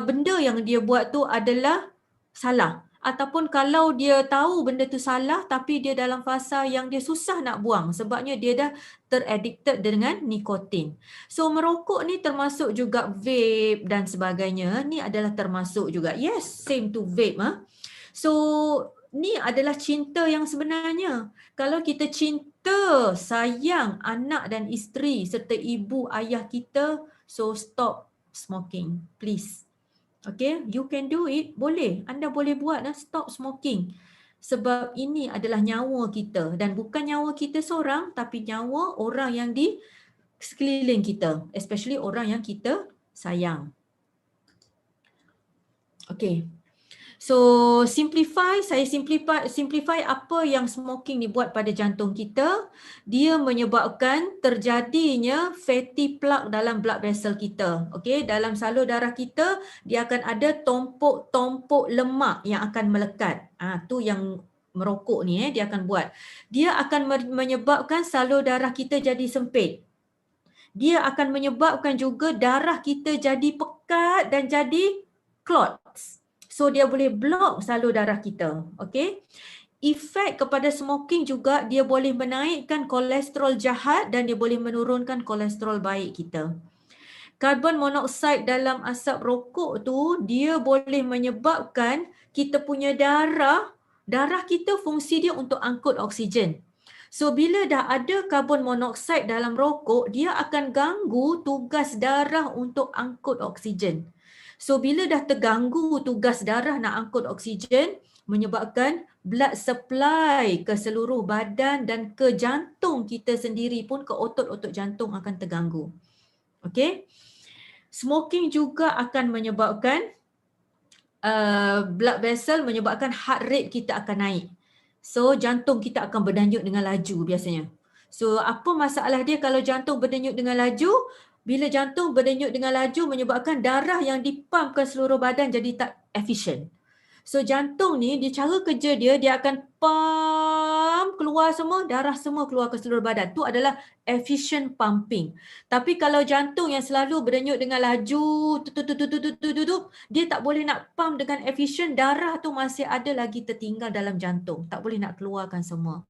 benda yang dia buat tu adalah salah. Ataupun kalau dia tahu benda tu salah tapi dia dalam fasa yang dia susah nak buang sebabnya dia dah teraddicted dengan nikotin. So merokok ni termasuk juga vape dan sebagainya. Ni adalah termasuk juga. Yes, same to vape. So ni adalah cinta yang sebenarnya. Kalau kita cinta, sayang anak dan isteri serta ibu ayah kita, so stop smoking, please. Okay, you can do it, boleh. Anda boleh buat stop smoking. Sebab ini adalah nyawa kita dan bukan nyawa kita seorang tapi nyawa orang yang di sekeliling kita, especially orang yang kita sayang. Okay. So saya simplify apa yang smoking ni buat pada jantung kita. Dia menyebabkan terjadinya fatty plaque dalam blood vessel kita. Okey, dalam salur darah kita dia akan ada tompok-tompok lemak yang akan melekat. Tu yang merokok ni dia akan buat. Dia akan menyebabkan salur darah kita jadi sempit. Dia akan menyebabkan juga darah kita jadi pekat dan jadi clots. So dia boleh block salur darah kita. Okay. Efek kepada smoking juga dia boleh menaikkan kolesterol jahat dan dia boleh menurunkan kolesterol baik kita. Karbon monoksida dalam asap rokok tu dia boleh menyebabkan kita punya darah kita fungsi dia untuk angkut oksigen. So bila dah ada karbon monoksida dalam rokok, dia akan ganggu tugas darah untuk angkut oksigen. So bila dah terganggu tugas darah nak angkut oksigen, menyebabkan blood supply ke seluruh badan dan ke jantung kita sendiri pun, ke otot-otot jantung akan terganggu. Okay. Smoking juga akan menyebabkan blood vessel, menyebabkan heart rate kita akan naik. So jantung kita akan berdenyut dengan laju biasanya. So apa masalah dia kalau jantung berdenyut dengan laju? Bila jantung berdenyut dengan laju menyebabkan darah yang dipump ke seluruh badan jadi tak efisien. So jantung ni, cara kerja dia akan pump keluar semua, darah semua keluar ke seluruh badan. Tu adalah efficient pumping. Tapi kalau jantung yang selalu berdenyut dengan laju, dia tak boleh nak pump dengan efisien, darah tu masih ada lagi tertinggal dalam jantung. Tak boleh nak keluarkan semua.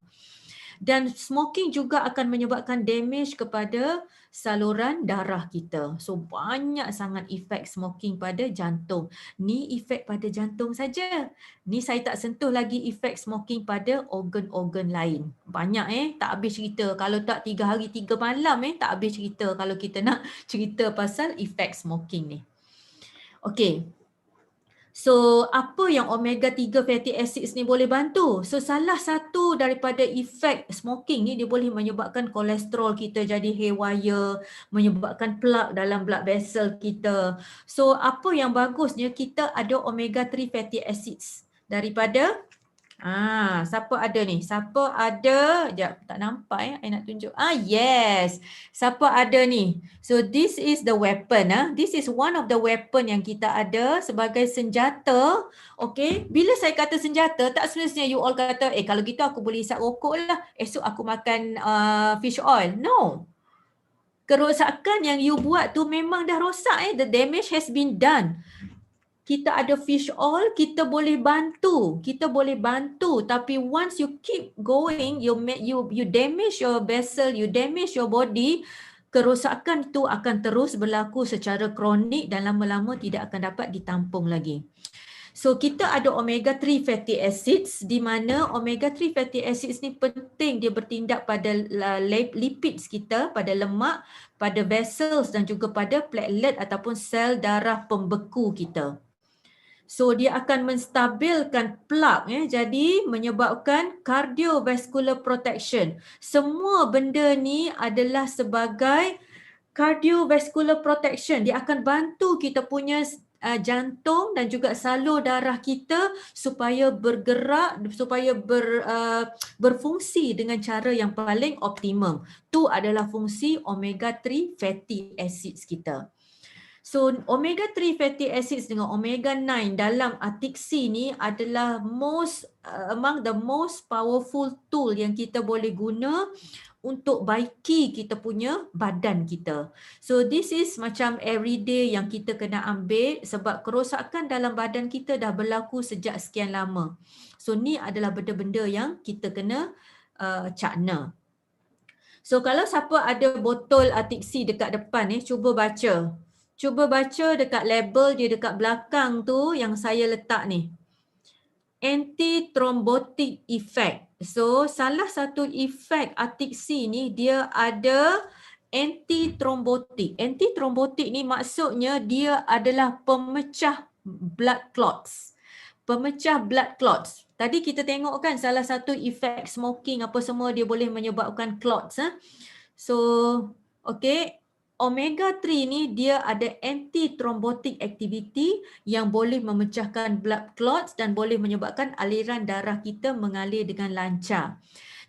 Dan smoking juga akan menyebabkan damage kepada saluran darah kita. So banyak sangat efek smoking pada jantung. Ni efek pada jantung saja. Ni saya tak sentuh lagi efek smoking pada organ-organ lain. Banyak tak habis cerita. Kalau tak 3 hari 3 malam tak habis cerita kalau kita nak cerita pasal efek smoking ni. Okey. So, apa yang omega 3 fatty acids ni boleh bantu? So, salah satu daripada efek smoking ni dia boleh menyebabkan kolesterol kita jadi haywire, menyebabkan plak dalam blood vessel kita. So, apa yang bagusnya kita ada omega 3 fatty acids daripada siapa ada ni? Siapa ada? Sekejap, tak nampak I nak tunjuk. Yes. Siapa ada ni? So this is the weapon. This is one of the weapon yang kita ada sebagai senjata. Okay. Bila saya kata senjata, tak semestinya you all kata, kalau gitu aku boleh isap rokok lah. Esok aku makan fish oil. No. Kerosakan yang you buat tu memang dah rosak. The damage has been done. Kita ada fish oil, kita boleh bantu. Tapi once you keep going, you damage your vessel, you damage your body, kerosakan tu akan terus berlaku secara kronik dan lama-lama tidak akan dapat ditampung lagi. So kita ada omega 3 fatty acids di mana omega 3 fatty acids ni penting, dia bertindak pada lipids kita, pada lemak, pada vessels dan juga pada platelet ataupun sel darah pembeku kita. So dia akan menstabilkan plak jadi menyebabkan cardiovascular protection. Semua benda ni adalah sebagai cardiovascular protection. Dia akan bantu kita punya jantung dan juga salur darah kita supaya bergerak, supaya berfungsi dengan cara yang paling optimum. Tu adalah fungsi omega 3 fatty acids kita. So omega 3 fatty acids dengan omega 9 dalam Atixi ni adalah among the most powerful tool yang kita boleh guna untuk baiki kita punya badan kita. So this is macam everyday yang kita kena ambil sebab kerosakan dalam badan kita dah berlaku sejak sekian lama. So ni adalah benda-benda yang kita kena cakna. So kalau siapa ada botol Atixi dekat depan cuba baca. Cuba baca dekat label dia dekat belakang tu yang saya letak ni. Anti-thrombotic effect. So salah satu efek Atixi ni dia ada anti-thrombotic. Anti-thrombotic ni maksudnya dia adalah pemecah blood clots. Pemecah blood clots. Tadi kita tengok kan salah satu efek smoking apa semua dia boleh menyebabkan clots. So okay. Omega 3 ni dia ada anti-thrombotic activity yang boleh memecahkan blood clots dan boleh menyebabkan aliran darah kita mengalir dengan lancar.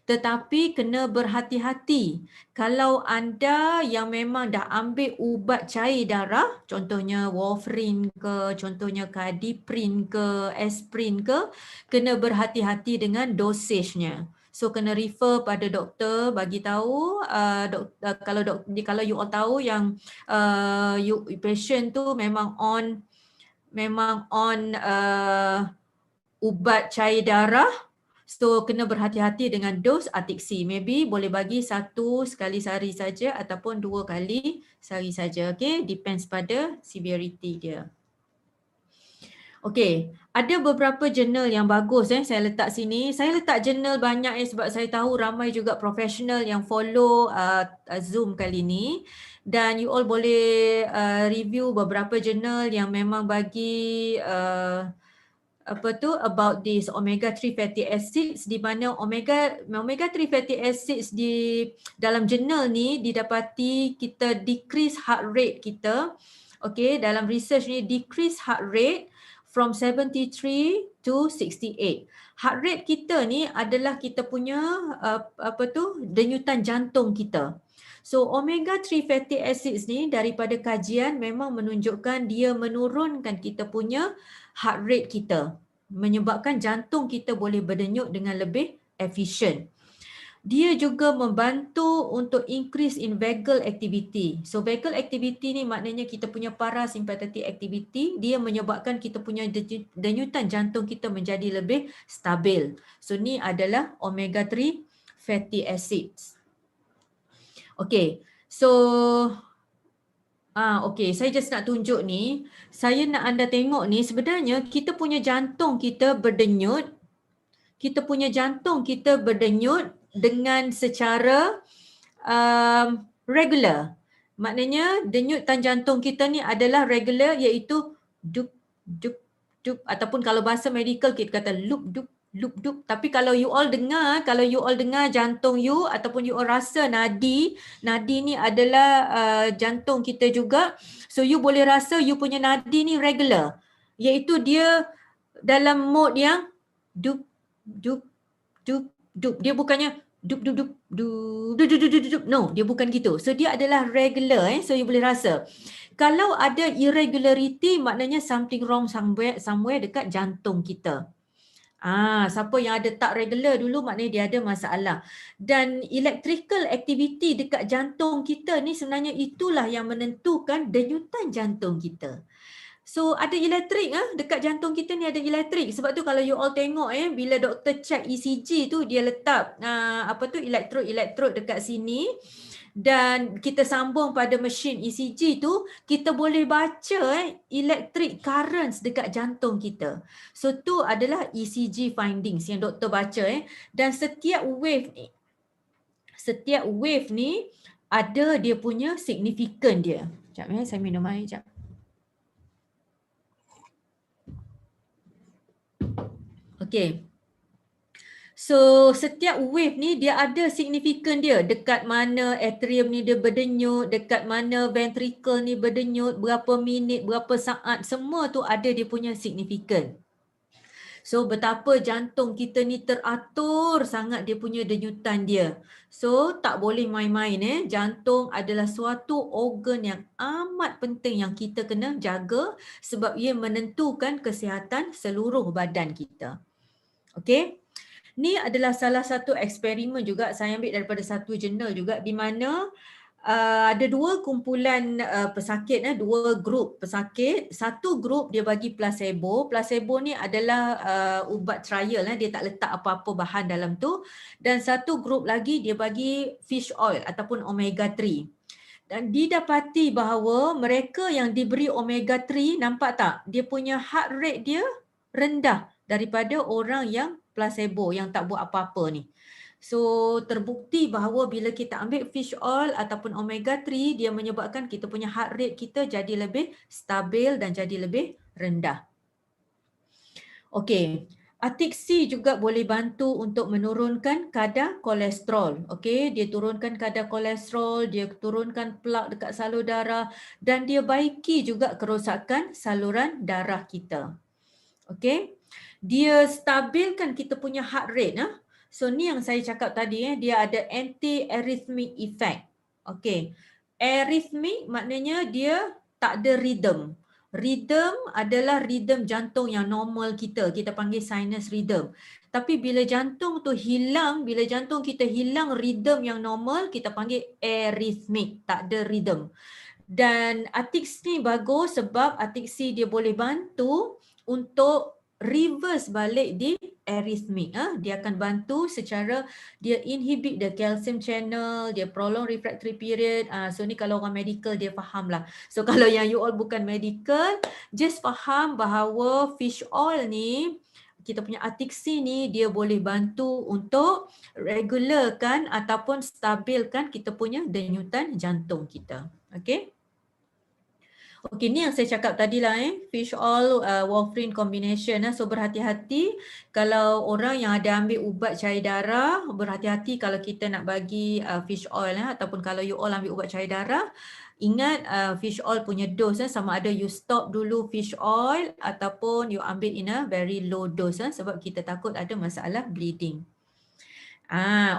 Tetapi kena berhati-hati. Kalau anda yang memang dah ambil ubat cair darah, contohnya warfarin ke, contohnya Cardioprin ke, aspirin ke, kena berhati-hati dengan dosage-nya. So kena refer pada doktor bagi tahu kalau you all tahu yang patient tu memang on memang on ubat cair darah. So kena berhati-hati dengan dos Artixi. Maybe boleh bagi 1 sekali sehari saja ataupun 2 kali sehari saja. Okay, depends pada severity dia. Okay, ada beberapa jurnal yang bagus saya letak sini. Saya letak jurnal banyak sebab saya tahu ramai juga profesional yang follow Zoom kali ni. Dan you all boleh review beberapa jurnal yang memang bagi about this omega 3 fatty acids, di mana omega 3 fatty acids di dalam jurnal ni didapati kita decrease heart rate kita. Okay, dalam research ni decrease heart rate from 73 to 68. Heart rate kita ni adalah kita punya denyutan jantung kita. So omega 3 fatty acids ni daripada kajian memang menunjukkan dia menurunkan kita punya heart rate kita, menyebabkan jantung kita boleh berdenyut dengan lebih efisien. Dia juga membantu untuk increase in vagal activity. So vagal activity ni maknanya kita punya parasympathetic activity, dia menyebabkan kita punya denyutan jantung kita menjadi lebih stabil. So ni adalah omega 3 fatty acids. Okay, so okay, saya just nak tunjuk ni. Saya nak anda tengok ni, sebenarnya kita punya jantung kita berdenyut. Kita punya jantung kita berdenyut dengan secara regular. Maknanya denyutan jantung kita ni adalah regular, iaitu dup, dup, dup. Ataupun kalau bahasa medical kita kata loop, dup, loop, dup. Tapi kalau you all dengar jantung you ataupun you all rasa nadi ni adalah jantung kita juga. So you boleh rasa you punya nadi ni regular, iaitu dia dalam mode yang dup, dup, dup, dup. Dia bukannya dup, dup, dup, dup, dup, dup, dup, dup, dup. No, dia bukan gitu. So dia adalah regular. So you boleh rasa. Kalau ada irregularity, maknanya something wrong somewhere dekat jantung kita. Siapa yang ada tak regular dulu maknanya dia ada masalah. Dan electrical activity dekat jantung kita ni sebenarnya itulah yang menentukan denyutan jantung kita. So ada elektrik dekat jantung kita ni, ada elektrik. Sebab tu kalau you all tengok bila doktor check ECG tu, dia letak elektrod dekat sini. Dan kita sambung pada mesin ECG tu, kita boleh baca electric currents dekat jantung kita. So tu adalah ECG findings yang doktor baca. Dan setiap wave ni ada dia punya signifikan dia. Sekejap saya minum air sekejap. Okay. So setiap wave ni dia ada signifikan dia. Dekat mana atrium ni dia berdenyut, dekat mana ventricle ni berdenyut, berapa minit, berapa saat, semua tu ada dia punya signifikan. So betapa jantung kita ni teratur sangat dia punya denyutan dia. So tak boleh main-main Jantung adalah suatu organ yang amat penting yang kita kena jaga sebab ia menentukan kesihatan seluruh badan kita. Okay. Ni adalah salah satu eksperimen juga saya ambil daripada satu jurnal juga, di mana ada dua kumpulan pesakit, dua grup pesakit. Satu grup dia bagi placebo. Placebo ni adalah ubat trial, dia tak letak apa-apa bahan dalam tu. Dan satu grup lagi dia bagi fish oil ataupun omega 3. Dan didapati bahawa mereka yang diberi omega 3, nampak tak? Dia punya heart rate dia rendah daripada orang yang placebo, yang tak buat apa-apa ni. So terbukti bahawa bila kita ambil fish oil ataupun omega 3, dia menyebabkan kita punya heart rate kita jadi lebih stabil dan jadi lebih rendah. Okey, Artixi juga boleh bantu untuk menurunkan kadar kolesterol. Okey, dia turunkan kadar kolesterol, dia turunkan plak dekat salur darah dan dia baiki juga kerosakan saluran darah kita. Okey. Dia stabilkan kita punya heart rate. So ni yang saya cakap tadi, dia ada anti-arrhythmic effect. Okay. Arrhythmic maknanya dia tak ada rhythm. Rhythm adalah rhythm jantung yang normal kita. Kita panggil sinus rhythm. Tapi bila jantung tu hilang, bila jantung kita hilang rhythm yang normal, kita panggil arrhythmic. Tak ada rhythm. Dan Atix ni bagus sebab Atix C dia boleh bantu untuk reverse balik di arrhythmic. Dia akan bantu secara dia inhibit the calcium channel, dia prolong refractory period. So ni kalau orang medical dia faham lah. So kalau yang you all bukan medical, just faham bahawa fish oil ni, kita punya Atix C ni dia boleh bantu untuk regularkan ataupun stabilkan kita punya denyutan jantung kita. Okay. Okey, ni yang saya cakap tadi lah fish oil warfarin combination. So berhati-hati kalau orang yang ada ambil ubat cair darah, berhati-hati kalau kita nak bagi fish oil ataupun kalau you all ambil ubat cair darah, ingat fish oil punya dose sama ada you stop dulu fish oil ataupun you ambil in a very low dose sebab kita takut ada masalah bleeding.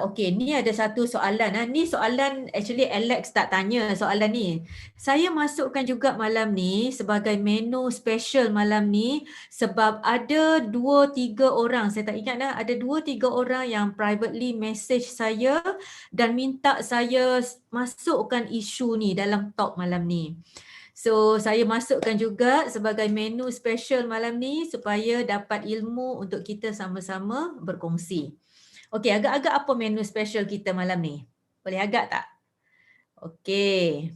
Okey, ni ada satu soalan. Ni soalan actually Alex tak tanya soalan ni. Saya masukkan juga malam ni sebagai menu special malam ni sebab ada 2-3 orang, saya tak ingat dah, ada 2-3 orang yang privately message saya dan minta saya masukkan isu ni dalam talk malam ni. So saya masukkan juga sebagai menu special malam ni supaya dapat ilmu untuk kita sama-sama berkongsi. Okey, agak-agak apa menu special kita malam ni? Boleh agak tak? Okey.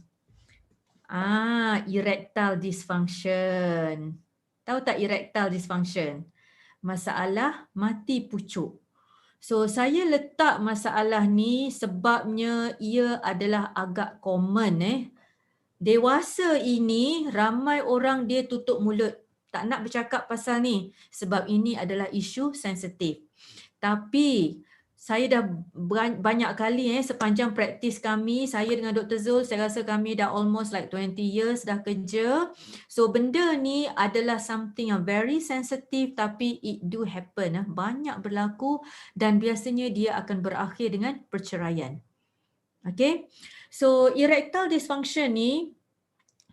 Erectile dysfunction. Tahu tak erectile dysfunction? Masalah mati pucuk. So saya letak masalah ni sebabnya ia adalah agak common Dewasa ini ramai orang dia tutup mulut. Tak nak bercakap pasal ni sebab ini adalah isu sensitif. Tapi saya dah banyak kali sepanjang praktis kami, saya dengan Dr. Zul, saya rasa kami dah almost like 20 years dah kerja. So benda ni adalah something yang very sensitive tapi it do happen. Banyak berlaku dan biasanya dia akan berakhir dengan perceraian. Okay. So erectile dysfunction ni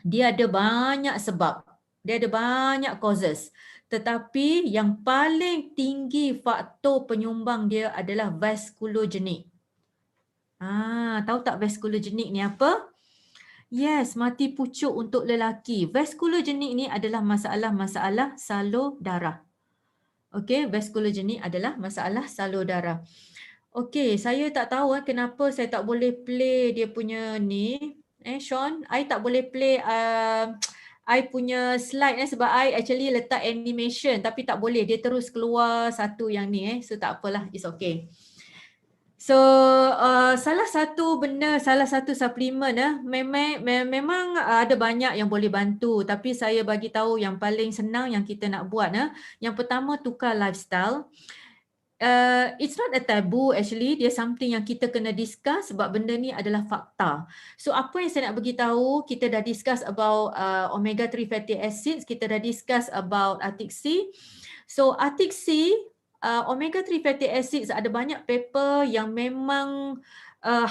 dia ada banyak sebab. Dia ada banyak causes. Tetapi yang paling tinggi faktor penyumbang dia adalah vaskulogenik. Tahu tak vaskulogenik ni apa? Yes, mati pucuk untuk lelaki. Vaskulogenik ni adalah masalah-masalah salur darah. Okey, vaskulogenik adalah masalah salur darah. Okey, saya tak tahu kenapa saya tak boleh play dia punya ni. Sean, I tak boleh play I punya slide sebab I actually letak animation tapi tak boleh, dia terus keluar satu yang ni so tak apalah, it's okay. So salah satu suplemen memang ada banyak yang boleh bantu tapi saya bagi tahu yang paling senang yang kita nak buat yang pertama tukar lifestyle. It's not a taboo actually, dia something yang kita kena discuss sebab benda ni adalah fakta. So apa yang saya nak bagi tahu, kita dah discuss about omega 3 fatty acids, kita dah discuss about Atix C. So Atix C, omega 3 fatty acids ada banyak paper yang memang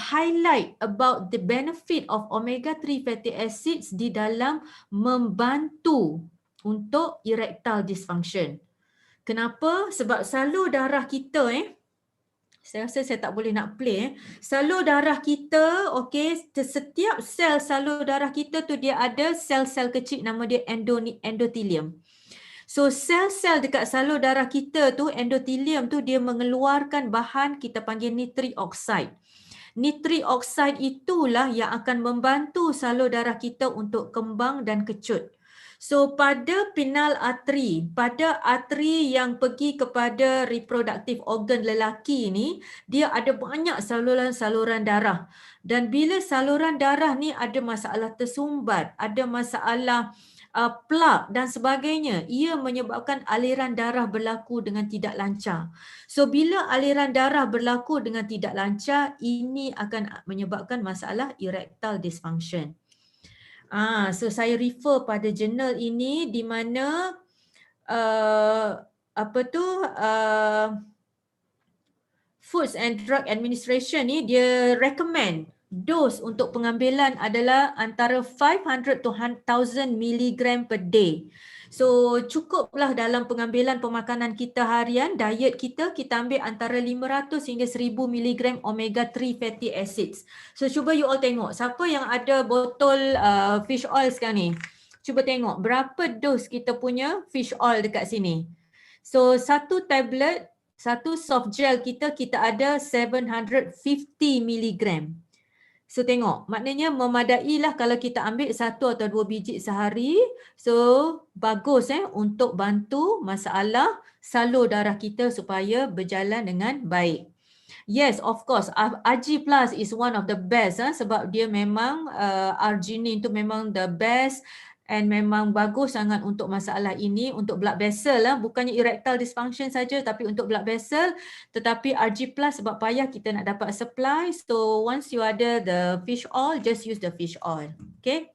highlight about the benefit of omega 3 fatty acids di dalam membantu untuk erectile dysfunction. Kenapa? Sebab salur darah kita saya rasa saya tak boleh nak play salur darah kita, okey, setiap sel salur darah kita tu dia ada sel-sel kecil nama dia endothelium. So sel-sel dekat salur darah kita tu, endothelium tu dia mengeluarkan bahan kita panggil nitric oxide. Nitric oxide itulah yang akan membantu salur darah kita untuk kembang dan kecut. So pada penile artery, pada arteri yang pergi kepada reproductive organ lelaki ni, dia ada banyak saluran-saluran darah. Dan bila saluran darah ni ada masalah tersumbat, ada masalah plak dan sebagainya, ia menyebabkan aliran darah berlaku dengan tidak lancar. So bila aliran darah berlaku dengan tidak lancar, ini akan menyebabkan masalah erectile dysfunction. So saya refer pada jurnal ini di mana Foods and Drug Administration ni dia recommend dos untuk pengambilan adalah antara 500 to 1000 mg per day. So cukuplah dalam pengambilan pemakanan kita harian, diet kita ambil antara 500 hingga 1000 mg omega 3 fatty acids. So cuba you all tengok, siapa yang ada botol fish oil sekarang ni? Cuba tengok berapa dos kita punya fish oil dekat sini. So satu tablet, satu soft gel kita ada 750 mg. So tengok, maknanya memadailah kalau kita ambil 1 atau 2 biji sehari. So bagus untuk bantu masalah salur darah kita supaya berjalan dengan baik. Yes, of course, RG Plus is one of the best sebab dia memang arginine tu memang the best and memang bagus sangat untuk masalah ini, untuk blood vessel bukannya erectile dysfunction saja tapi untuk blood vessel. Tetapi RG Plus sebab payah kita nak dapat supply, so once you ada the fish oil, just use the fish oil. Okay.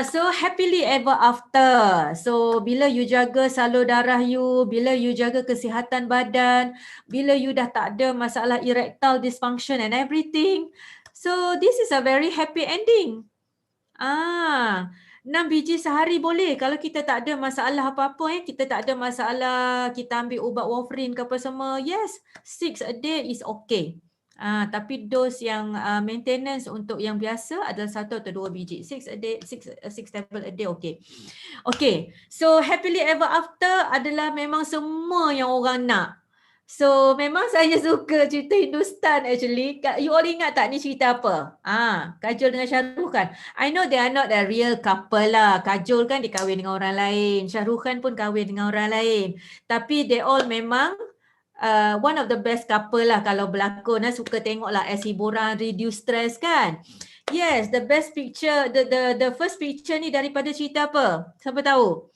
So happily ever after. So bila you jaga salur darah you, bila you jaga kesihatan badan, bila you dah tak ada masalah erectile dysfunction and everything, so this is a very happy ending. 6 biji sehari boleh. Kalau kita tak ada masalah apa-apa kita tak ada masalah, kita ambil ubat warfarin ke apa semua, yes, 6 a day is okay. Tapi dos yang maintenance untuk yang biasa adalah 1 atau 2 biji. 6 a day, 6 tablet a day okay. Okay, so happily ever after adalah memang semua yang orang nak. So memang saya suka cerita Hindustan actually. You all ingat tak ni cerita apa? Kajol dengan Shah Rukh Khan. I know they are not a real couple lah. Kajol kan dia kahwin dengan orang lain. Shah Rukh Khan pun kahwin dengan orang lain. Tapi they all memang one of the best couple lah kalau berlakon. Suka tengok lah as hiburan, reduce stress kan. Yes, the best picture, the first picture ni daripada cerita apa? Siapa tahu?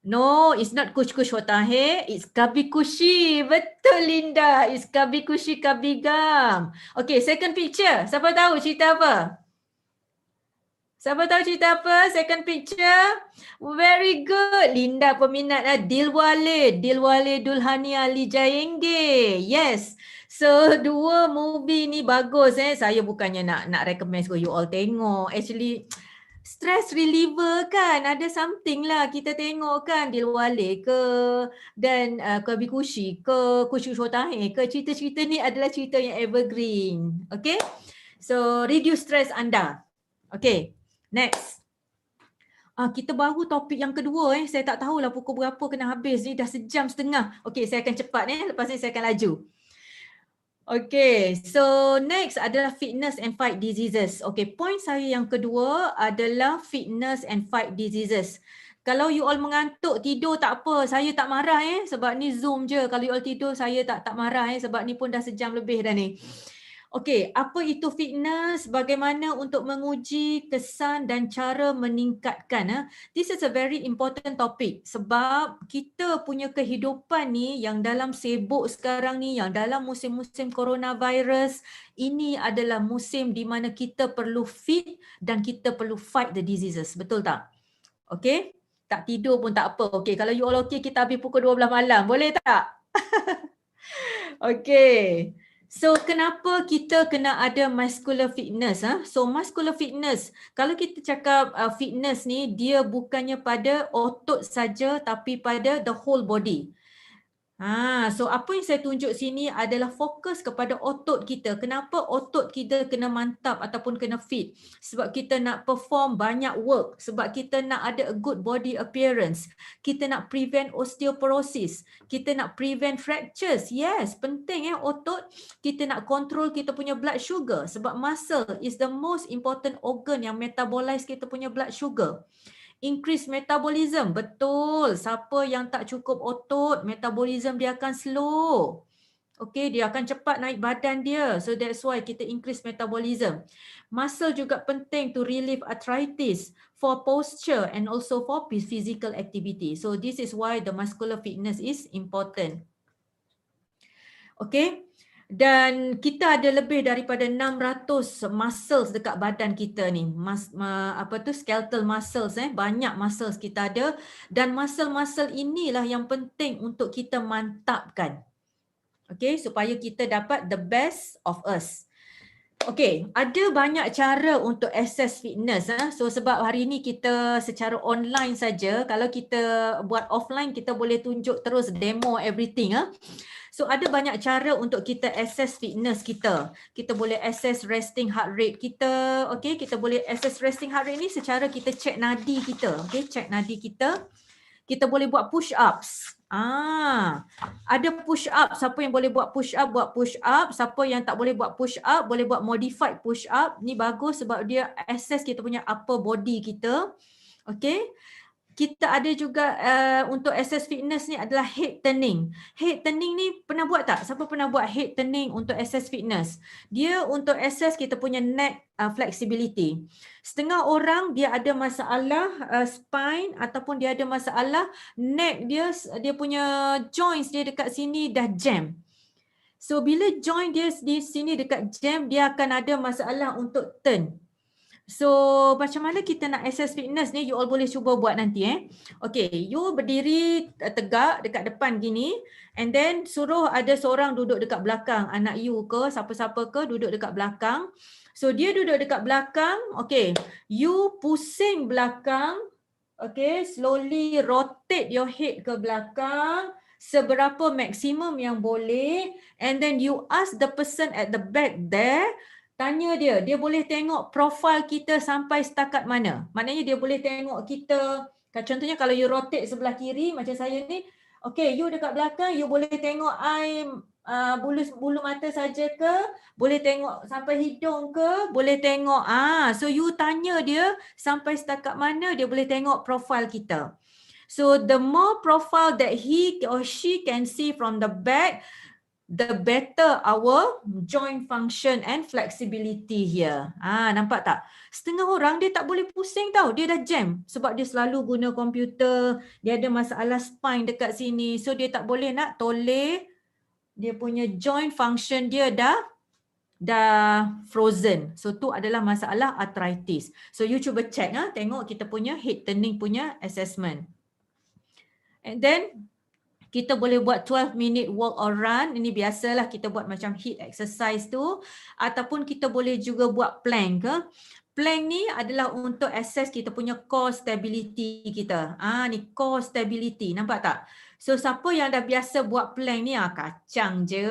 No, it's not Kuch Kuch Hota Hai, it's Kabhi Khushi. Betul Linda, it's Kabhi Khushi Kabhi Gham. Okay, second picture. Siapa tahu cerita apa? Siapa tahu cerita apa? Second picture. Very good. Linda peminat Dilwale Dulhania Le Jayenge. Yes. So dua movie ni bagus Saya bukannya nak recommend you all tengok. Actually stress reliever kan, ada something lah kita tengok kan, Dilwale ke dan Kabhi Khushi ke Kuch Kuch Hota Hai ke, cerita-cerita ni adalah cerita yang evergreen. Okay, so reduce stress anda. Okay, next. Kita baru topik yang kedua saya tak tahulah pukul berapa kena habis ni, dah 1.5 jam. Okay, saya akan cepat lepas ni saya akan laju. Okay, so next adalah fitness and fight diseases. Okay, point saya yang kedua adalah fitness and fight diseases. Kalau you all mengantuk, tidur tak apa, saya tak marah sebab ni Zoom je. Kalau you all tidur, saya tak marah sebab ni pun dah 1 jam lebih dah ni. Okay, apa itu fitness? Bagaimana untuk menguji kesan dan cara meningkatkan? This is a very important topic sebab kita punya kehidupan ni yang dalam sibuk sekarang ni, yang dalam musim-musim coronavirus, ini adalah musim di mana kita perlu fit dan kita perlu fight the diseases. Betul tak? Okay? Tak tidur pun tak apa. Okay, kalau you all okay, kita habis pukul 12 malam. Boleh tak? Okay. So kenapa kita kena ada muscular fitness? So muscular fitness, kalau kita cakap fitness ni, dia bukannya pada otot saja tapi pada the whole body. So apa yang saya tunjuk sini adalah fokus kepada otot kita. Kenapa otot kita kena mantap ataupun kena fit? Sebab kita nak perform banyak work, sebab kita nak ada a good body appearance. Kita nak prevent osteoporosis, kita nak prevent fractures. Yes, penting otot. Kita nak control kita punya blood sugar sebab muscle is the most important organ yang metabolize kita punya blood sugar. Increase metabolism, betul. Siapa yang tak cukup otot, metabolism dia akan slow. Okay, dia akan cepat naik badan dia. So that's why kita increase metabolism. Muscle juga penting to relieve arthritis, for posture and also for physical activity. So this is why the muscular fitness is important. Okay. Dan kita ada lebih daripada 600 muscles dekat badan kita ni. Skeletal muscles banyak muscles kita ada dan muscle-muscle inilah yang penting untuk kita mantapkan. Okay, supaya kita dapat the best of us. Okey, ada banyak cara untuk access fitness. So sebab hari ni kita secara online saja, kalau kita buat offline kita boleh tunjuk terus demo everything. So ada banyak cara untuk kita access fitness kita. Kita boleh access resting heart rate kita. Okay, kita boleh access resting heart rate ni secara kita check nadi kita. Okay, check nadi kita. Kita boleh buat push ups. Ada push up. Siapa yang boleh buat push up, buat push up. Siapa yang tak boleh buat push up, boleh buat modified push up. Ni bagus sebab dia access kita punya upper body kita. Okay. Kita ada juga untuk access fitness ni adalah head turning. Head turning ni pernah buat tak? Siapa pernah buat head turning untuk access fitness? Dia untuk access kita punya neck flexibility. Setengah orang dia ada masalah spine ataupun dia ada masalah neck dia punya joints dia dekat sini dah jam. So bila joint dia di sini dekat jam, dia akan ada masalah untuk turn. So macam mana kita nak access fitness ni, you all boleh cuba buat nanti Okay, you berdiri tegak dekat depan gini and then suruh ada seorang duduk dekat belakang, anak you ke, siapa-siapa ke duduk dekat belakang. So dia duduk dekat belakang, okay, you pusing belakang, okay, slowly rotate your head ke belakang seberapa maksimum yang boleh and then you ask the person at the back there. Tanya dia boleh tengok profil kita sampai setakat mana. Maknanya dia boleh tengok kita, contohnya kalau you rotate sebelah kiri macam saya ni, okay, you dekat belakang, you boleh tengok I bulu mata saja ke, boleh tengok sampai hidung ke, boleh tengok, so you tanya dia sampai setakat mana dia boleh tengok profil kita. So the more profile that he or she can see from the back, the better our joint function and flexibility here. Nampak tak? Setengah orang dia tak boleh pusing tau. Dia dah jam sebab dia selalu guna komputer. Dia ada masalah spine dekat sini. So dia tak boleh nak toleh. Dia punya joint function dia dah frozen. So tu adalah masalah arthritis. So you cuba check tengok kita punya head turning punya assessment. And then kita boleh buat 12-minute walk or run. Ini biasalah kita buat macam HIIT exercise tu. Ataupun kita boleh juga buat plank ke. Plank ni adalah untuk access kita punya core stability kita. Ni core stability. Nampak tak? So siapa yang dah biasa buat plank ni kacang je.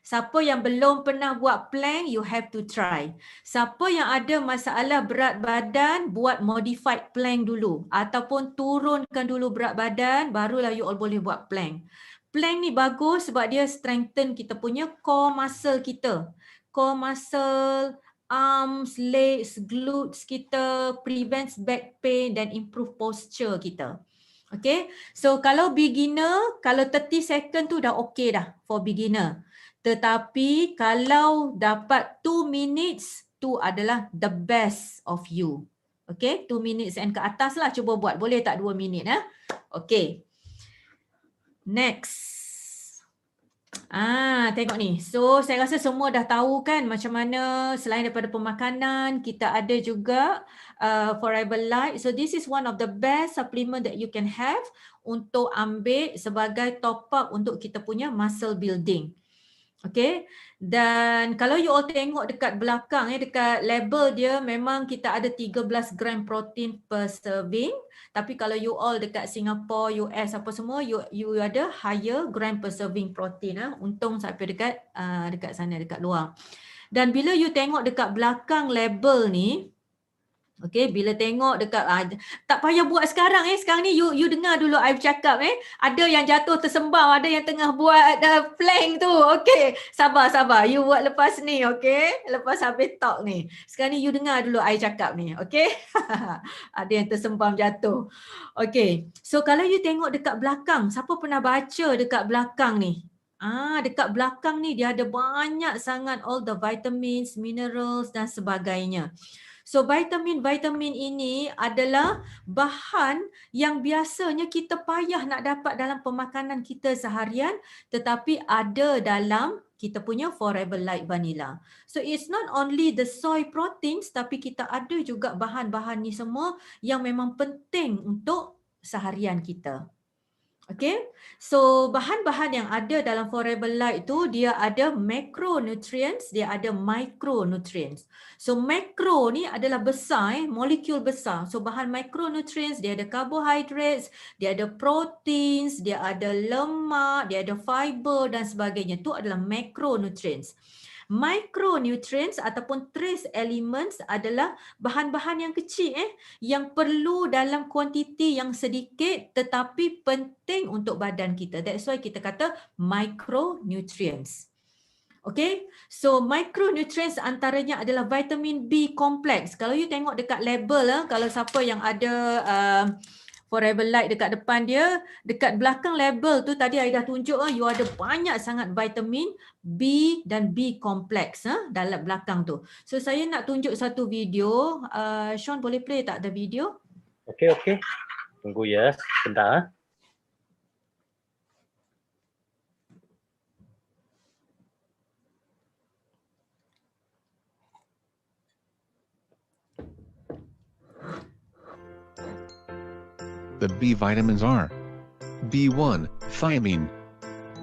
Siapa yang belum pernah buat plank, you have to try. Siapa yang ada masalah berat badan, buat modified plank dulu. Ataupun turunkan dulu berat badan, barulah you all boleh buat plank. Plank ni bagus sebab dia strengthen kita punya core muscle kita. Core muscle, arms, legs, glutes kita, prevents back pain dan improve posture kita. Okay, so kalau beginner, kalau 30 second tu dah okay dah for beginner. Tetapi kalau dapat 2 minutes, tu adalah the best of you. Okay, 2 minutes and ke atas lah cuba buat. Boleh tak 2 minit Okay. Next. Tengok ni. So saya rasa semua dah tahu kan macam mana selain daripada pemakanan, kita ada juga Forever Light. So this is one of the best supplement that you can have untuk ambil sebagai top up untuk kita punya muscle building. Okay, dan kalau you all tengok dekat belakang dekat label dia memang kita ada 13 gram protein per serving. Tapi kalau you all dekat Singapore, US apa semua, you ada higher gram per serving protein. Untung sampai dekat sana, dekat luar. Dan bila you tengok dekat belakang label ni, okay, bila tengok dekat tak payah buat sekarang sekarang ni you dengar dulu I cakap ada yang jatuh tersembam, ada yang tengah buat plank tu. Okay, sabar you buat lepas ni, okay, lepas habis talk ni. Sekarang ni you dengar dulu I cakap ni, okay. Ada yang tersembam jatuh. Okay, so kalau you tengok dekat belakang, siapa pernah baca dekat belakang ni? Dekat belakang ni dia ada banyak sangat all the vitamins, minerals dan sebagainya. So vitamin-vitamin ini adalah bahan yang biasanya kita payah nak dapat dalam pemakanan kita seharian, tetapi ada dalam kita punya Forever Light Vanilla. So it's not only the soy proteins, tapi kita ada juga bahan-bahan ni semua yang memang penting untuk seharian kita. Okay, so bahan-bahan yang ada dalam Forever Light tu dia ada macronutrients, dia ada micronutrients. So macro ni adalah besar, molekul besar. So bahan micronutrients dia ada carbohydrates, dia ada proteins, dia ada lemak, dia ada fiber dan sebagainya. Tu adalah macronutrients. Micronutrients ataupun trace elements adalah bahan-bahan yang kecil yang perlu dalam kuantiti yang sedikit tetapi penting untuk badan kita. That's why kita kata micronutrients. Okay, so micronutrients antaranya adalah vitamin B complex. Kalau you tengok dekat label, kalau siapa yang ada Forever Light dekat depan dia, dekat belakang label tu tadi I dah tunjuk you ada banyak sangat vitamin B dan B complex dalam belakang tu. So saya nak tunjuk satu video. Sean boleh play tak the video? Okey. Tunggu ya, sebentar. The B vitamins are B1, thiamine,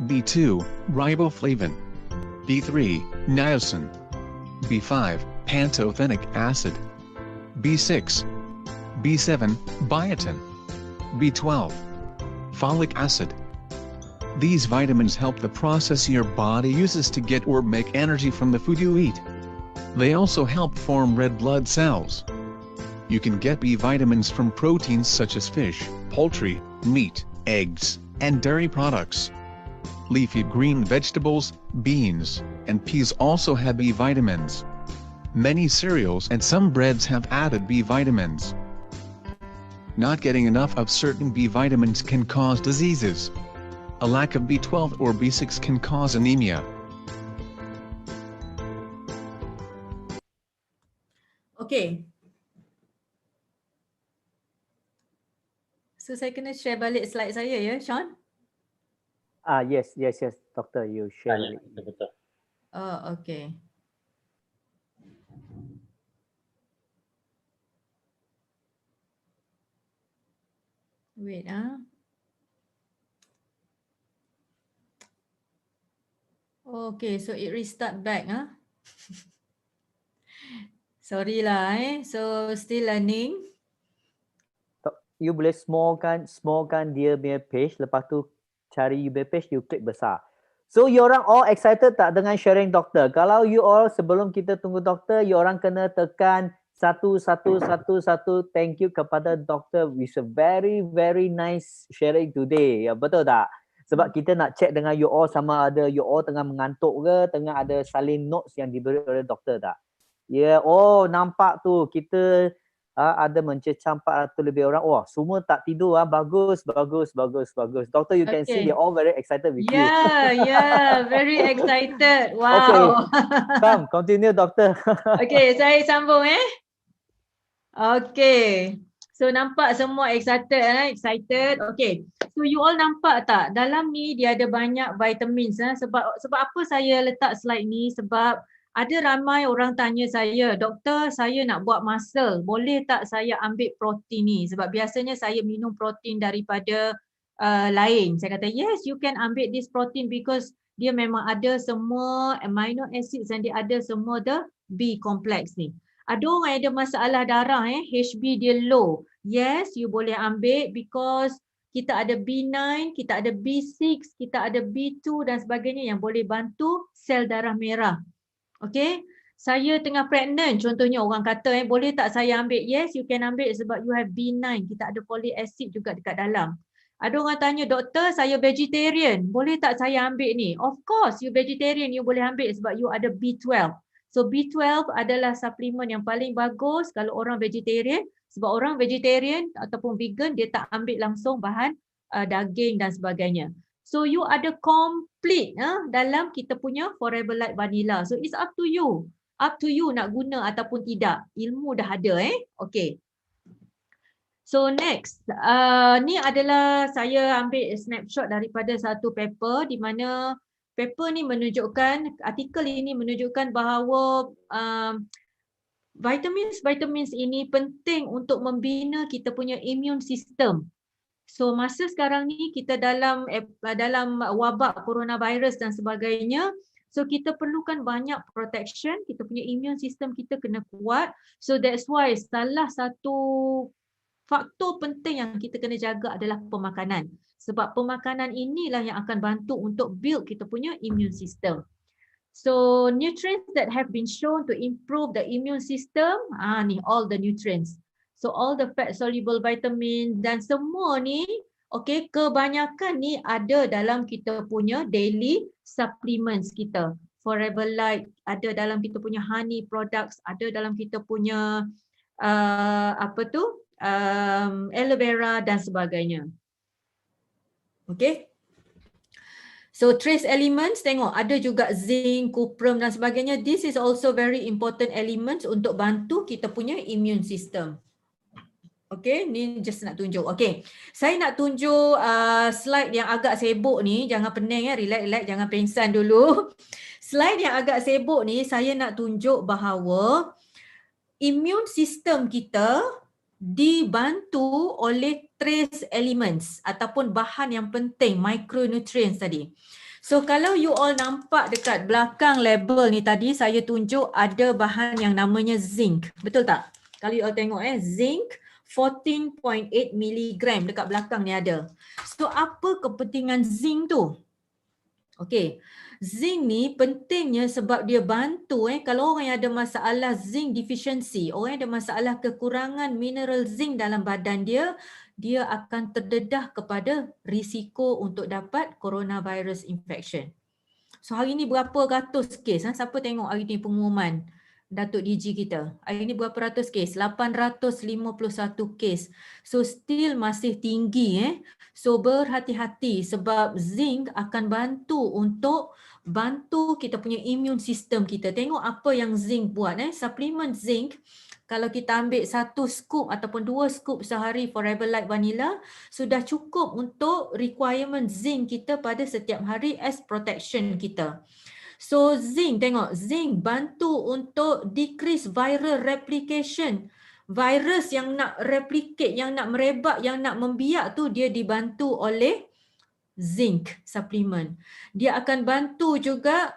B2, riboflavin, B3, niacin, B5, pantothenic acid, B6, B7, biotin, B12, folic acid. These vitamins help the process your body uses to get or make energy from the food you eat. They also help form red blood cells. You can get B vitamins from proteins such as fish, poultry, meat, eggs, and dairy products. Leafy green vegetables, beans, and peas also have B vitamins. Many cereals and some breads have added B vitamins. Not getting enough of certain B vitamins can cause diseases. A lack of B12 or B6 can cause anemia. Okay. So saya kena share balik slide saya ya, Sean? Yes, doctor, you share. Ya, betul. Oh, okay. Wait, Okay, so it restart back, Sorry lah, So still learning. You boleh smallkan dia punya page, lepas tu cari you punya page, you klik besar. So you orang all excited tak dengan sharing doktor? Kalau you all sebelum kita tunggu doktor, you orang kena tekan 1111. Thank you kepada doktor with a very very nice sharing today. Ya, betul tak? Sebab kita nak check dengan you all sama ada you all tengah mengantuk ke, tengah ada salin notes yang diberi oleh doktor tak? Ya, oh nampak tu kita ada mencecah 400 lebih orang. Wah, semua tak tidur. Bagus. Doctor, you can see they're all very excited with you. Yeah, very excited. Wow. Okay, come, continue, doctor. Okay, saya sambung Okay. So nampak semua excited. Okay. So you all nampak tak? Dalam ni dia ada banyak vitamins. Sebab apa saya letak slide ni? Sebab ada ramai orang tanya saya, doktor saya nak buat muscle, boleh tak saya ambil protein ni? Sebab biasanya saya minum protein daripada lain. Saya kata yes, you can ambil this protein because dia memang ada semua amino acids dan dia ada semua the B complex ni. Ada orang yang ada masalah darah HB dia low. Yes, you boleh ambil because kita ada B9, kita ada B6, kita ada B2 dan sebagainya yang boleh bantu sel darah merah. Okay, saya tengah pregnant contohnya orang kata boleh tak saya ambil? Yes, you can ambil sebab you have B9. Kita ada folic acid juga dekat dalam. Ada orang tanya, doktor saya vegetarian. Boleh tak saya ambil ni? Of course, you vegetarian, you boleh ambil sebab you ada B12. So B12 adalah suplemen yang paling bagus kalau orang vegetarian. Sebab orang vegetarian ataupun vegan, dia tak ambil langsung bahan daging dan sebagainya. So you ada complete dalam kita punya Forever Light Vanilla. So it's up to you. Up to you nak guna ataupun tidak. Ilmu dah ada Okay. So next, ni adalah saya ambil snapshot daripada satu paper di mana paper ni menunjukkan, artikel ini menunjukkan bahawa vitamins ini penting untuk membina kita punya immune system. So masa sekarang ni kita dalam wabak coronavirus dan sebagainya, so kita perlukan banyak protection, kita punya immune system kita kena kuat. So that's why salah satu faktor penting yang kita kena jaga adalah pemakanan. Sebab pemakanan inilah yang akan bantu untuk build kita punya immune system. So nutrients that have been shown to improve the immune system, ni all the nutrients. So all the fat soluble vitamin dan semua ni, okay, kebanyakan ni ada dalam kita punya daily supplements kita. Forever Light ada dalam kita punya honey products, ada dalam kita punya aloe vera dan sebagainya. Okay. So trace elements, tengok ada juga zinc, cuprum dan sebagainya. This is also very important elements untuk bantu kita punya immune system. Okay, ni just nak tunjuk. Okay, saya nak tunjuk slide yang agak sibuk ni. Jangan pening ya, relax, jangan pengsan dulu. Slide yang agak sibuk ni, saya nak tunjuk bahawa immune system kita dibantu oleh trace elements ataupun bahan yang penting, micronutrients tadi. So kalau you all nampak dekat belakang label ni tadi, saya tunjuk ada bahan yang namanya zinc. Betul tak? Kalau you all tengok zinc 14.8 mg dekat belakang ni ada. So apa kepentingan zinc tu? Okay, zinc ni pentingnya sebab dia bantu kalau orang yang ada masalah zinc deficiency, orang yang ada masalah kekurangan mineral zinc dalam badan dia, dia akan terdedah kepada risiko untuk dapat coronavirus infection. So hari ni berapa ratus kes? Siapa tengok hari ni pengumuman Datuk DG kita? Hari ni berapa ratus kes? 851 kes. So still masih tinggi. So berhati-hati sebab zinc akan bantu untuk bantu kita punya immune system kita. Tengok apa yang zinc buat. Suplemen zinc, kalau kita ambil 1 scoop ataupun 2 scoop sehari Forever Light Vanilla, sudah cukup untuk requirement zinc kita pada setiap hari as protection kita. So zinc, tengok, zinc bantu untuk decrease viral replication. Virus yang nak replicate, yang nak merebak, yang nak membiak tu dia dibantu oleh zinc supplement. Dia akan bantu juga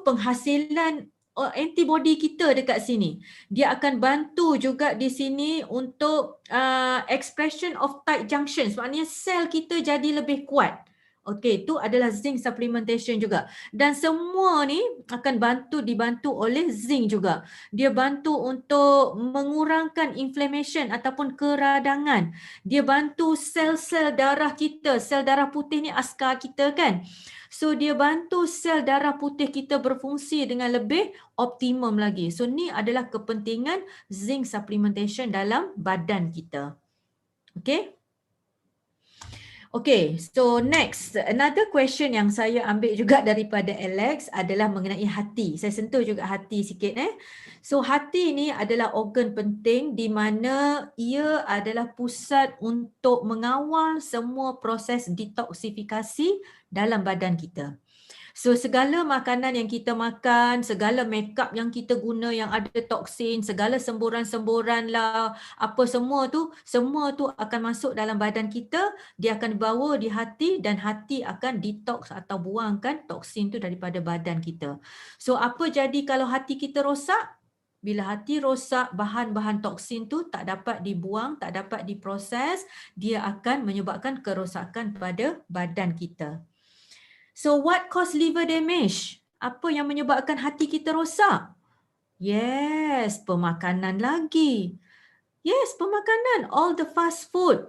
penghasilan antibody kita dekat sini. Dia akan bantu juga di sini untuk expression of tight junctions. Maknanya sel kita jadi lebih kuat. Okey, itu adalah zinc supplementation juga. Dan semua ni akan dibantu oleh zinc juga. Dia bantu untuk mengurangkan inflammation ataupun keradangan. Dia bantu sel-sel darah kita. Sel darah putih ni askar kita kan. So dia bantu sel darah putih kita berfungsi dengan lebih optimum lagi. So ni adalah kepentingan zinc supplementation dalam badan kita. Okay. Okay, so next, another question yang saya ambil juga daripada Alex adalah mengenai hati. Saya sentuh juga hati sikit. So hati ni adalah organ penting di mana ia adalah pusat untuk mengawal semua proses detoksifikasi dalam badan kita. So segala makanan yang kita makan, segala makeup yang kita guna yang ada toksin, segala semburan-semburan lah, apa semua tu akan masuk dalam badan kita, dia akan bawa di hati dan hati akan detox atau buangkan toksin tu daripada badan kita. So apa jadi kalau hati kita rosak? Bila hati rosak, bahan-bahan toksin tu tak dapat dibuang, tak dapat diproses, dia akan menyebabkan kerosakan pada badan kita. So what cause liver damage? Apa yang menyebabkan hati kita rosak? Yes, pemakanan lagi. Yes, pemakanan. All the fast food.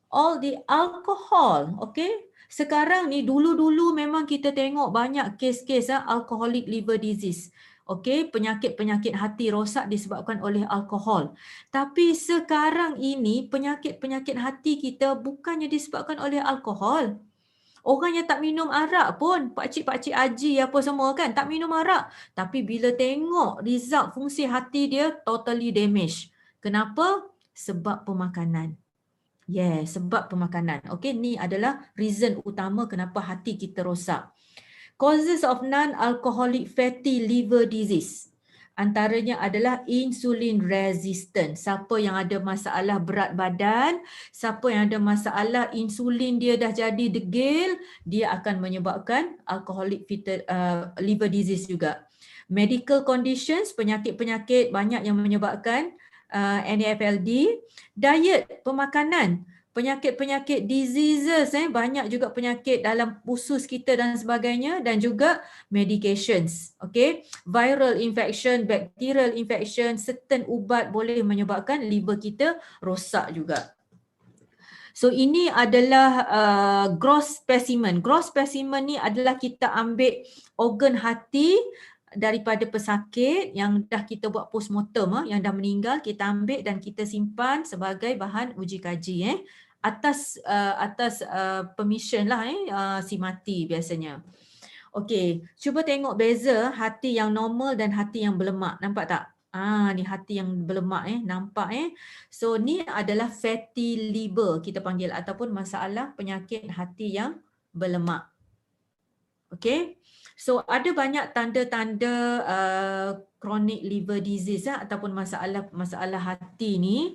All the alcohol. Okay. Sekarang ni dulu-dulu memang kita tengok banyak kes-kes alcoholic liver disease. Okay, penyakit-penyakit hati rosak disebabkan oleh alkohol. Tapi sekarang ini penyakit-penyakit hati kita bukannya disebabkan oleh alkohol. Orang yang tak minum arak pun, pakcik-pakcik haji apa semua kan, tak minum arak. Tapi bila tengok result fungsi hati dia totally damaged. Kenapa? Sebab pemakanan. Yes, sebab pemakanan. Okay, ni adalah reason utama kenapa hati kita rosak. Causes of non-alcoholic fatty liver disease. Antaranya adalah insulin resistant. Siapa yang ada masalah berat badan, siapa yang ada masalah insulin dia dah jadi degil, dia akan menyebabkan alcoholic liver disease juga. Medical conditions, penyakit-penyakit banyak yang menyebabkan NAFLD. Diet, pemakanan, penyakit-penyakit diseases, banyak juga penyakit dalam usus kita dan sebagainya, dan juga medications. Okay, viral infection, bacterial infection, certain ubat boleh menyebabkan liver kita rosak juga. So ini adalah gross specimen. Gross specimen ni adalah kita ambil organ hati daripada pesakit yang dah kita buat postmortem, yang dah meninggal, kita ambil dan kita simpan sebagai bahan uji kaji atas permission lah si mati biasanya. Okey, cuba tengok beza hati yang normal dan hati yang berlemak. Nampak tak? Ni hati yang berlemak nampak So ni adalah fatty liver kita panggil, ataupun masalah penyakit hati yang berlemak. Okey. So ada banyak tanda-tanda chronic liver disease ataupun masalah hati ni.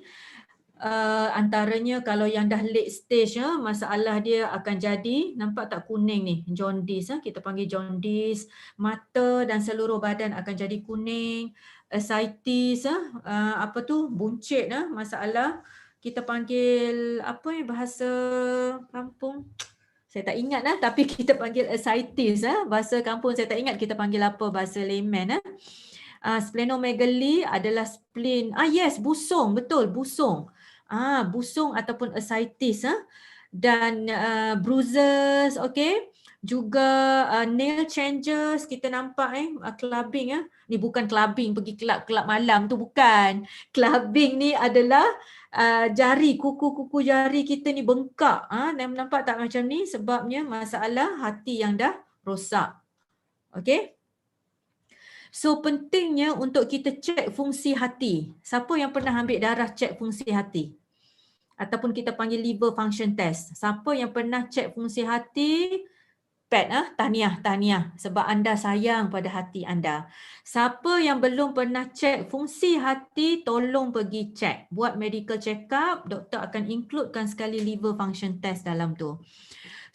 Antaranya kalau yang dah late stage masalah dia akan jadi, nampak tak kuning ni, jaundice, kita panggil jaundice, mata dan seluruh badan akan jadi kuning, ascites, buncit, masalah kita panggil apa bahasa kampung, saya tak ingat tapi kita panggil ascites, bahasa kampung saya tak ingat kita panggil apa bahasa layman. Splenomegaly adalah spleen, yes, busung, betul, busung. Busung ataupun ascites, dan bruises, okay. Juga nail changes, kita nampak clubbing, ni bukan clubbing pergi kelab malam tu, bukan. Clubbing ni adalah jari, kuku jari kita ni bengkak, nampak tak macam ni, sebabnya masalah hati yang dah rosak. Okay. So pentingnya untuk kita cek fungsi hati. Siapa yang pernah ambil darah cek fungsi hati? Ataupun kita panggil liver function test. Siapa yang pernah cek fungsi hati? PET, tahniah sebab anda sayang pada hati anda. Siapa yang belum pernah cek fungsi hati, tolong pergi cek. Buat medical check up, doktor akan includekan sekali liver function test dalam tu.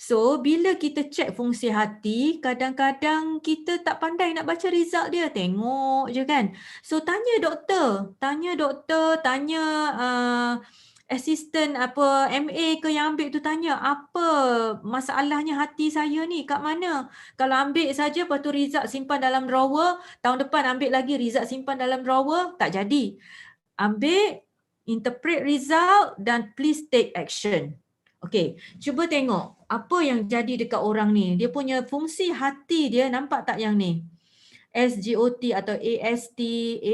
So, bila kita cek fungsi hati, kadang-kadang kita tak pandai nak baca result dia. Tengok je kan. So, tanya doktor, tanya assistant MA ke yang ambil tu, tanya apa masalahnya hati saya ni, kat mana. Kalau ambil saja lepas tu result simpan dalam drawer, tahun depan ambil lagi result simpan dalam drawer, tak jadi. Ambil, interpret result dan please take action. Okey, cuba tengok apa yang jadi dekat orang ni. Dia punya fungsi hati dia, nampak tak yang ni? SGOT atau AST,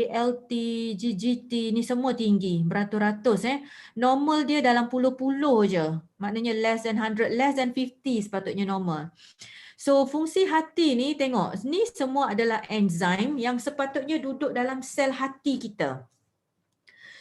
ALT, GGT ni semua tinggi, beratus-ratus. Normal dia dalam puluh-puluh je. Maknanya less than 100, less than 50 sepatutnya normal. So fungsi hati ni tengok, ni semua adalah enzim yang sepatutnya duduk dalam sel hati kita.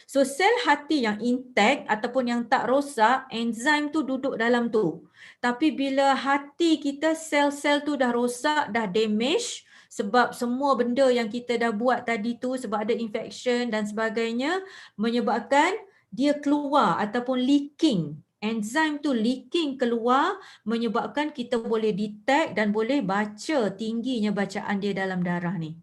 So sel hati yang intact ataupun yang tak rosak, enzim tu duduk dalam tu. Tapi bila hati kita, sel-sel tu dah rosak, dah damage, sebab semua benda yang kita dah buat tadi tu, sebab ada infection dan sebagainya, menyebabkan dia keluar ataupun leaking. Enzim tu leaking keluar, menyebabkan kita boleh detect dan boleh baca tingginya bacaan dia dalam darah ni.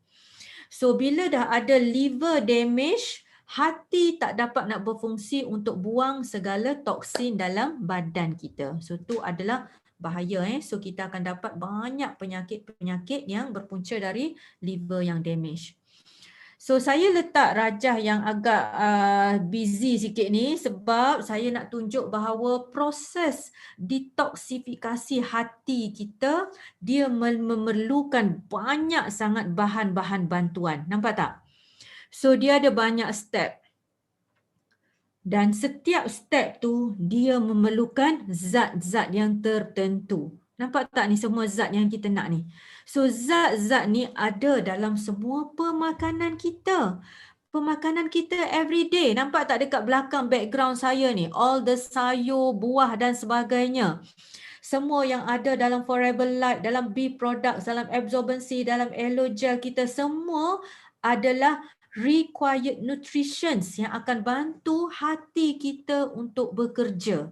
So bila dah ada liver damage, hati tak dapat nak berfungsi untuk buang segala toksin dalam badan kita. So tu adalah bahaya. So kita akan dapat banyak penyakit-penyakit yang berpunca dari liver yang damage. So saya letak rajah yang agak busy sikit ni sebab saya nak tunjuk bahawa proses detoksifikasi hati kita, dia memerlukan banyak sangat bahan-bahan bantuan. Nampak tak? So dia ada banyak step. Dan setiap step tu dia memerlukan zat-zat yang tertentu. Nampak tak ni semua zat yang kita nak ni? So zat-zat ni ada dalam semua pemakanan kita. Pemakanan kita everyday. Nampak tak dekat belakang background saya ni? All the sayur, buah dan sebagainya. Semua yang ada dalam Forever Light, dalam B products, dalam absorbency, dalam Aloe Gel kita, semua adalah required nutritions yang akan bantu hati kita untuk bekerja.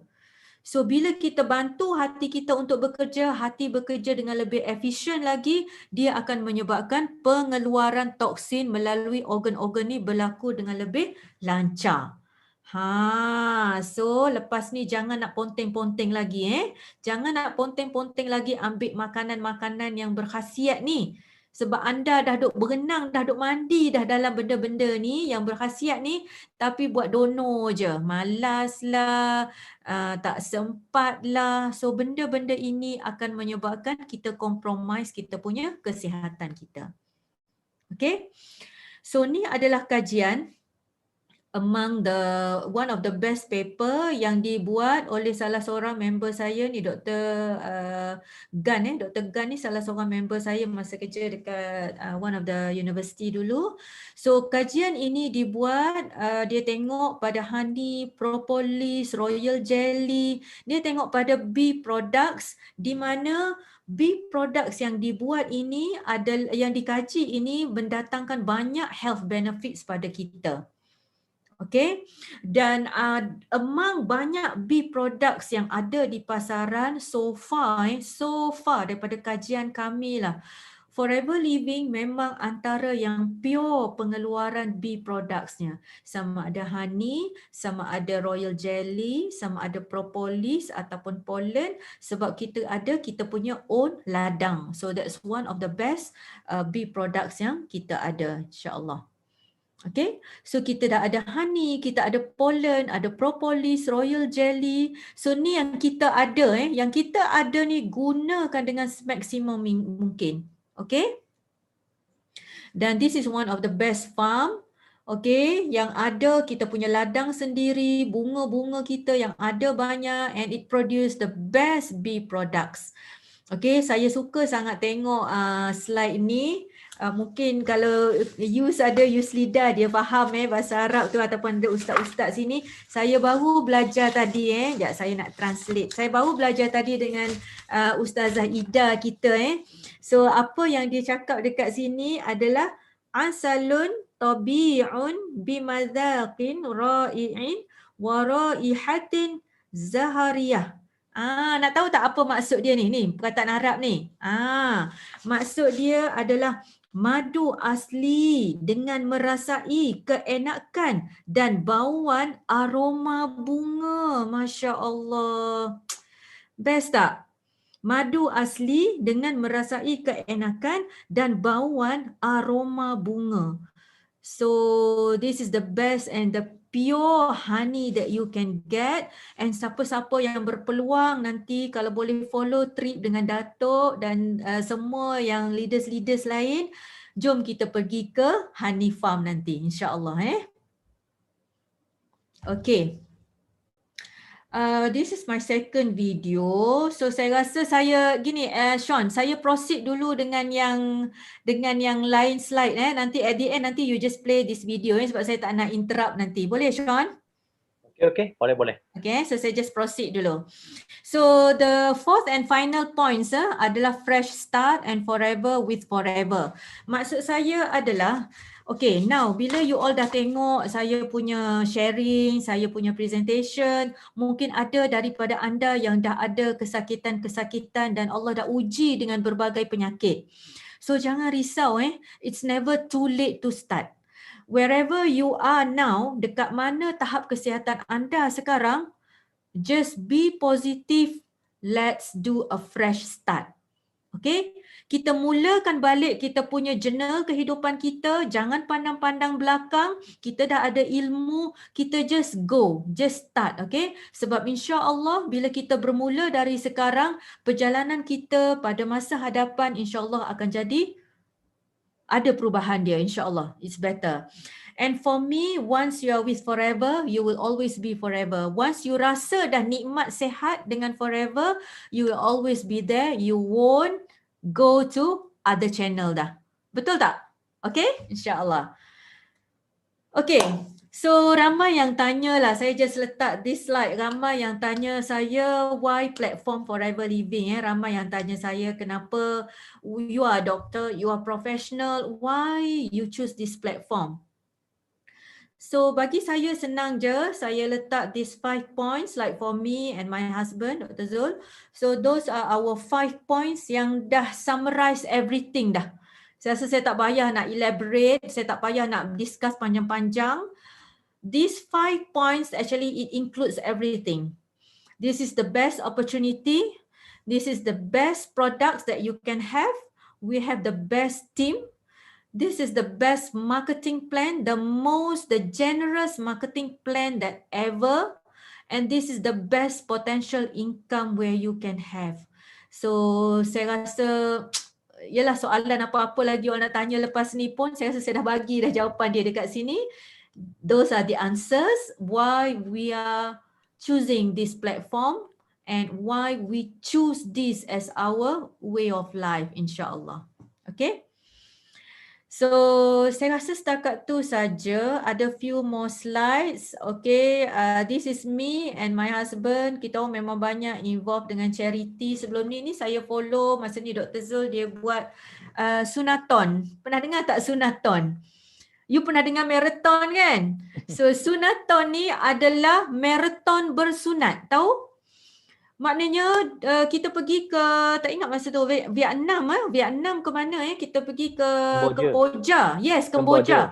So bila kita bantu hati kita untuk bekerja, hati bekerja dengan lebih efisien lagi, dia akan menyebabkan pengeluaran toksin melalui organ-organ ni berlaku dengan lebih lancar. So lepas ni jangan nak ponteng-ponteng lagi Jangan nak ponteng-ponteng lagi ambil makanan-makanan yang berkhasiat ni. Sebab anda dah duk berenang, dah duk mandi dah dalam benda-benda ni yang berkhasiat ni, tapi buat dono je. Malas lah, tak sempat lah. So benda-benda ini akan menyebabkan kita compromise kita punya kesihatan kita. Okay. So ni adalah kajian among one of the best paper yang dibuat oleh salah seorang member saya ni, Dr. Gan. Dr. Gan ni salah seorang member saya masa kerja dekat one of the university dulu. So kajian ini dibuat, dia tengok pada honey, propolis, royal jelly, dia tengok pada bee products, di mana bee products yang dibuat ini adalah, yang dikaji ini mendatangkan banyak health benefits pada kita. Okay, dan among banyak bee products yang ada di pasaran so far daripada kajian kami lah, Forever Living memang antara yang pure pengeluaran bee productsnya. Sama ada honey, sama ada royal jelly, sama ada propolis ataupun pollen, sebab kita punya own ladang. So that's one of the best bee products yang kita ada, insyaAllah. Okay, so kita dah ada honey, kita ada pollen, ada propolis, royal jelly. So ni yang kita ada yang kita ada ni gunakan dengan maksimum mungkin. Okay, dan this is one of the best farm. Okay, yang ada kita punya ladang sendiri, bunga-bunga kita yang ada banyak, and it produce the best bee products. Okay, saya suka sangat tengok slide ni. Mungkin kalau use lidah, dia faham bahasa Arab tu, ataupun ada ustaz-ustaz sini. Saya baru belajar tadi sekejap saya nak translate. Saya baru belajar tadi dengan Ustazah Ida kita So apa yang dia cakap dekat sini adalah asalun tabi'un bimadhaqin ra'i'in wa ra'ihatin zahariyah. Nak tahu tak apa maksud dia ni perkataan Arab ni? Maksud dia adalah madu asli dengan merasai keenakan dan bauan aroma bunga. Masya Allah. Best tak? Madu asli dengan merasai keenakan dan bauan aroma bunga. So this is the best and the pure honey that you can get. And siapa-siapa yang berpeluang nanti kalau boleh follow trip dengan Datuk dan semua yang leaders-leaders lain, jom kita pergi ke honey farm nanti, insya-Allah Okay. This is my second video. So saya rasa saya gini, Sean, saya proceed dulu dengan yang lain slide Nanti at the end nanti you just play this video sebab saya tak nak interrupt nanti. Boleh Sean? Okay, boleh. Okay, so saya just proceed dulu. So the fourth and final points adalah fresh start and forever with forever. Maksud saya adalah, okay, now bila you all dah tengok saya punya sharing, saya punya presentation, mungkin ada daripada anda yang dah ada kesakitan-kesakitan dan Allah dah uji dengan berbagai penyakit. So jangan risau it's never too late to start. Wherever you are now, dekat mana tahap kesihatan anda sekarang, just be positive, let's do a fresh start. Okay, kita mulakan balik kita punya journal kehidupan kita, jangan pandang-pandang belakang, kita dah ada ilmu, kita just go, just start, okay? Sebab insya-Allah bila kita bermula dari sekarang, perjalanan kita pada masa hadapan insya-Allah akan jadi ada perubahan dia, insya-Allah, it's better. And for me, once you are with forever, you will always be forever. Once you rasa dah nikmat sehat dengan forever, you will always be there, you won't go to other channel dah. Betul tak? Okay? InsyaAllah. Okay. So ramai yang tanya lah, saya just letak this slide, ramai yang tanya saya why platform Forever Living ramai yang tanya saya kenapa you are doctor, you are professional, why you choose this platform. So bagi saya senang je, saya letak these 5 points like for me and my husband Dr. Zul. So those are our 5 points yang dah summarize everything dah. Saya rasa saya tak payah nak elaborate, saya tak payah nak discuss panjang-panjang. These 5 points actually it includes everything. This is the best opportunity. This is the best products that you can have. We have the best team. This is the best marketing plan, the generous marketing plan that ever. And this is the best potential income where you can have. So saya rasa yalah soalan apa-apa lagi orang nak tanya lepas ni pun saya rasa saya dah bagi dah jawapan dia dekat sini. Those are the answers why we are choosing this platform and why we choose this as our way of life, insyaAllah. Okay. So saya rasa setakat tu saja. Ada few more slides. Okay, this is me and my husband. Kita orang memang banyak involved dengan charity. Sebelum ni saya follow masa ni Dr. Zul dia buat sunaton. Pernah dengar tak sunaton? You pernah dengar marathon kan? So sunaton ni adalah marathon bersunat. Tahu? Maknanya kita pergi ke, tak ingat masa tu Vietnam Vietnam ke mana kita pergi ke Kemboja. Yes, Kemboja.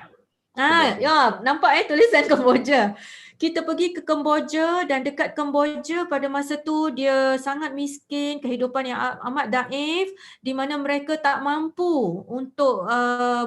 Ya, nampak tulisan Kemboja. Kita pergi ke Kemboja dan dekat Kemboja pada masa tu dia sangat miskin, kehidupan yang amat daif di mana mereka tak mampu untuk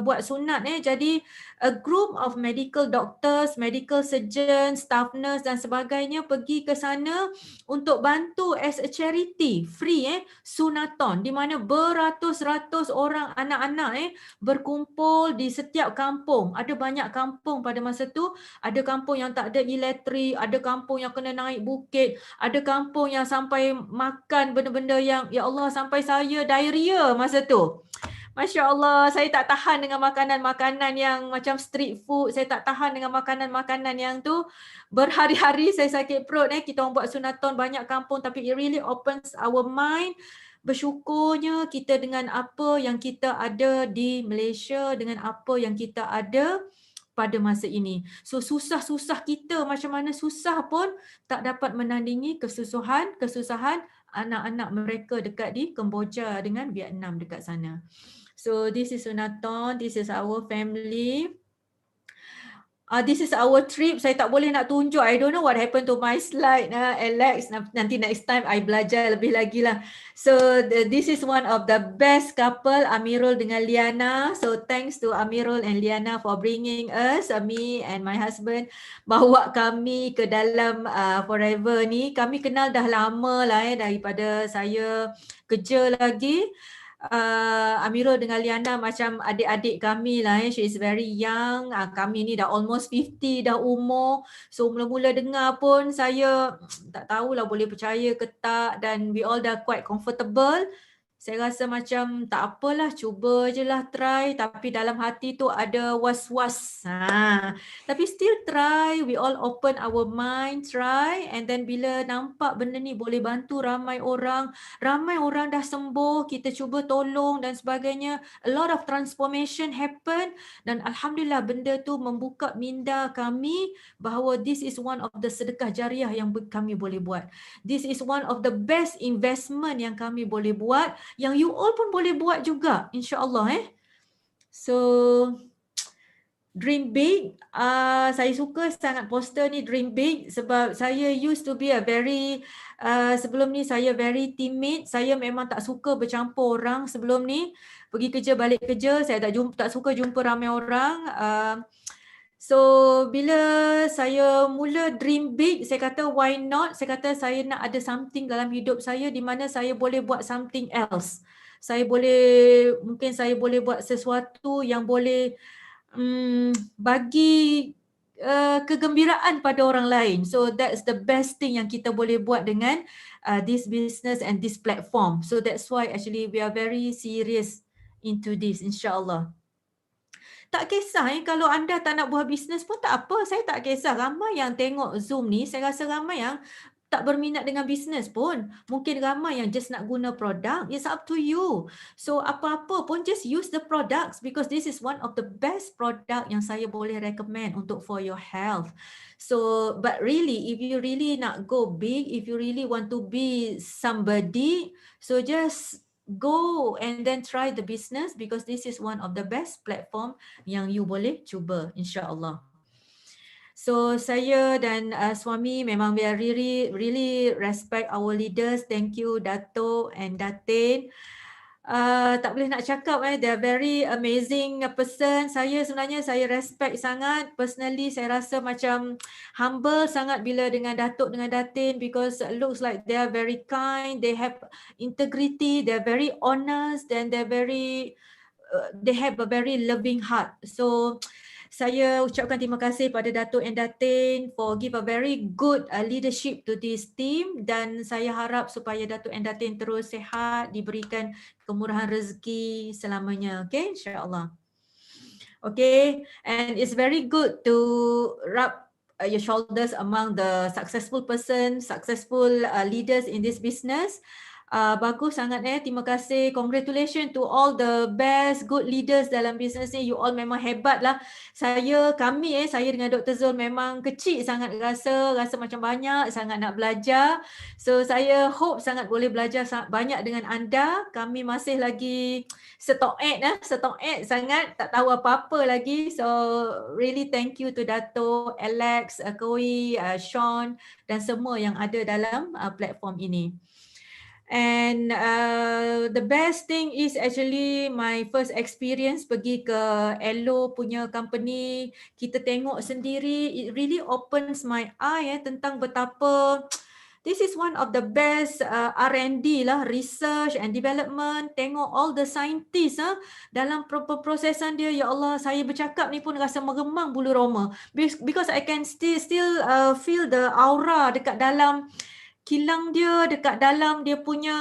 buat sunat Jadi a group of medical doctors, medical surgeons, staff nurse dan sebagainya pergi ke sana untuk bantu as a charity, free sunaton di mana beratus-ratus orang anak-anak berkumpul di setiap kampung. Ada banyak kampung pada masa tu, ada kampung yang tak ada elektrik, ada kampung yang kena naik bukit, ada kampung yang sampai makan benda-benda yang ya Allah sampai saya diarrhea masa tu. Masya Allah, saya tak tahan dengan makanan-makanan yang macam street food. Saya tak tahan dengan makanan-makanan yang tu. Berhari-hari saya sakit perut. Kita orang buat sunaton banyak kampung tapi it really opens our mind. Bersyukurnya kita dengan apa yang kita ada di Malaysia, dengan apa yang kita ada pada masa ini. So susah-susah kita macam mana susah pun tak dapat menandingi kesusahan anak-anak mereka dekat di Kemboja dengan Vietnam dekat sana. So this is sunaton, this is our family. This is our trip. Saya tak boleh nak tunjuk. I don't know what happened to my slide, Alex. Nanti next time I belajar lebih lagi lah. So this is one of the best couple, Amirul dengan Liana. So thanks to Amirul and Liana for bringing us, me and my husband, bawa kami ke dalam Forever ni. Kami kenal dah lama lah daripada saya kerja lagi. Amirul dengan Liana macam adik-adik kami lah she is very young, kami ni dah almost 50 dah umur. So mula-mula dengar pun saya tak tahulah boleh percaya ke tak, dan we all dah quite comfortable. Saya rasa macam tak apalah, cuba je lah try, tapi dalam hati tu ada was-was. Tapi still try, we all open our mind, try, and then bila nampak benda ni boleh bantu ramai orang dah sembuh, kita cuba tolong dan sebagainya. A lot of transformation happen dan alhamdulillah benda tu membuka minda kami bahawa this is one of the sedekah jariah yang kami boleh buat. This is one of the best investment yang kami boleh buat, yang you all pun boleh buat juga, insya-Allah So dream big. Saya suka sangat poster ni, dream big, sebab saya used to be a very sebelum ni saya very timid. Saya memang tak suka bercampur orang sebelum ni. Pergi kerja balik kerja saya tak suka jumpa ramai orang. So bila saya mula dream big, saya kata why not? Saya kata saya nak ada something dalam hidup saya di mana saya boleh buat something else. Mungkin saya boleh buat sesuatu yang boleh bagi kegembiraan pada orang lain. So that's the best thing yang kita boleh buat dengan this business and this platform. So that's why actually we are very serious into this, insya-Allah. Tak kisah kalau anda tak nak buat bisnes pun tak apa, saya tak kisah. Ramai yang tengok Zoom ni, saya rasa ramai yang tak berminat dengan bisnes pun. Mungkin ramai yang just nak guna produk. It's up to you. So apa-apa pun just use the products because this is one of the best product yang saya boleh recommend untuk for your health. So but really if you really nak go big, if you really want to be somebody, so just go and then try the business because this is one of the best platform yang you boleh cuba, insya-Allah. So saya dan suami memang we are really respect our leaders. Thank you Dato and Datin. Tak boleh nak cakap they're very amazing person. Sebenarnya saya respect sangat. Personally saya rasa macam humble sangat bila dengan Datuk dengan Datin because looks like they are very kind, they have integrity, they're very honest and they have a very loving heart. So saya ucapkan terima kasih pada Datuk and Datin for give a very good leadership to this team dan saya harap supaya Datuk and Datin terus sihat, diberikan kemurahan rezeki selamanya. Okay, insya-Allah. Okay, and it's very good to rub your shoulders among the successful person, successful leaders in this business. Bagus sangat terima kasih, congratulations to all the best good leaders dalam bisnes ni. You all memang hebat lah. Saya dengan Dr. Zul memang kecil sangat rasa macam banyak sangat nak belajar. So saya hope sangat boleh belajar sangat banyak dengan anda. Kami masih lagi setoet sangat, tak tahu apa-apa lagi. So really thank you to Dato, Alex, Koi, Sean dan semua yang ada dalam platform ini. And the best thing is actually my first experience pergi ke Elo punya company. Kita tengok sendiri, it really opens my eye tentang betapa this is one of the best R&D lah, research and development. Tengok all the scientists dalam prosesan dia. Ya Allah, saya bercakap ni pun rasa meremang bulu roma because I can still feel the aura dekat dalam kilang dia, dekat dalam dia punya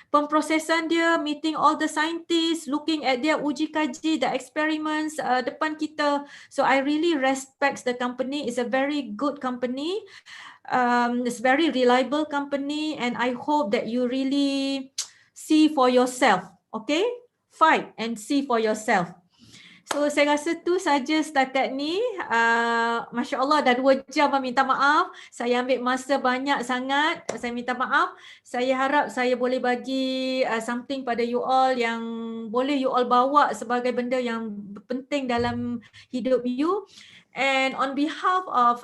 pemprosesan dia, meeting all the scientists, looking at their uji kaji, the experiments depan kita. So I really respect the company. It's a very good company. It's very reliable company and I hope that you really see for yourself. Okay? Fight and see for yourself. So saya rasa tu saja setakat ni. Masya Allah dah 2 jam, minta maaf. Saya ambil masa banyak sangat. Saya minta maaf. Saya harap saya boleh bagi something pada you all yang boleh you all bawa sebagai benda yang penting dalam hidup you. And on behalf of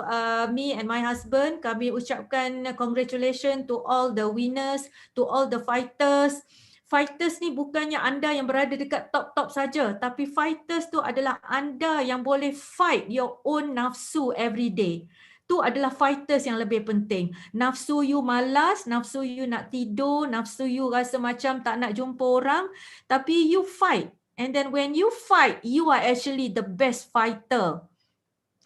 me and my husband, kami ucapkan congratulations to all the winners, to all the fighters. Fighters ni bukannya anda yang berada dekat top-top saja, tapi fighters tu adalah anda yang boleh fight your own nafsu every day. Tu adalah fighters yang lebih penting. Nafsu you malas, nafsu you nak tidur, nafsu you rasa macam tak nak jumpa orang, tapi you fight. And then when you fight, you are actually the best fighter.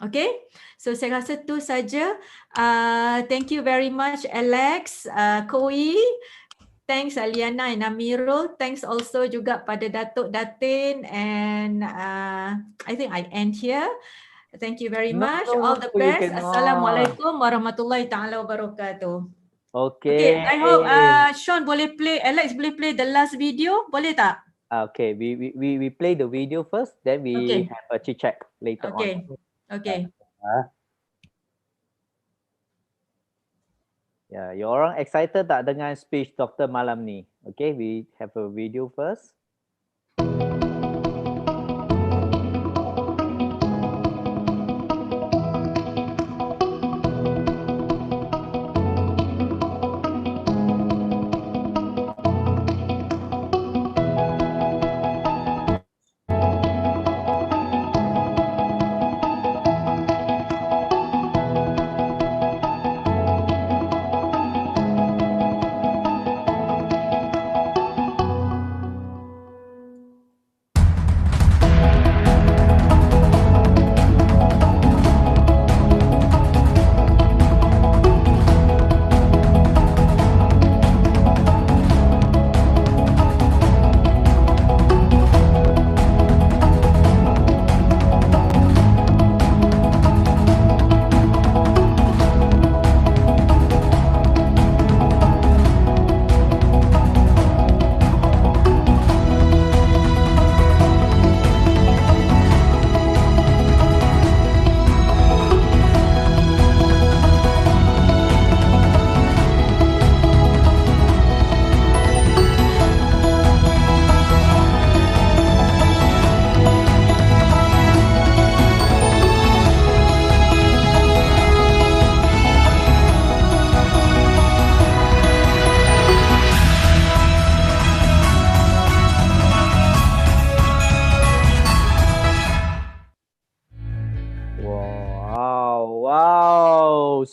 Okay, so saya rasa tu saja. Thank you very much Alex, Koi. Thanks Aliana and Amirul. Thanks also juga pada Datuk Datin and I think I end here. Thank you very much. All the best. Assalamualaikum warahmatullahi taala wabarakatuh. Okay, I hope Sean boleh play, Alex boleh play the last video, boleh tak? Okay, we play the video first, then we have a chit chat later on. Okay. Ya, you orang excited tak dengan speech doktor malam ni? Okay, we have a video first.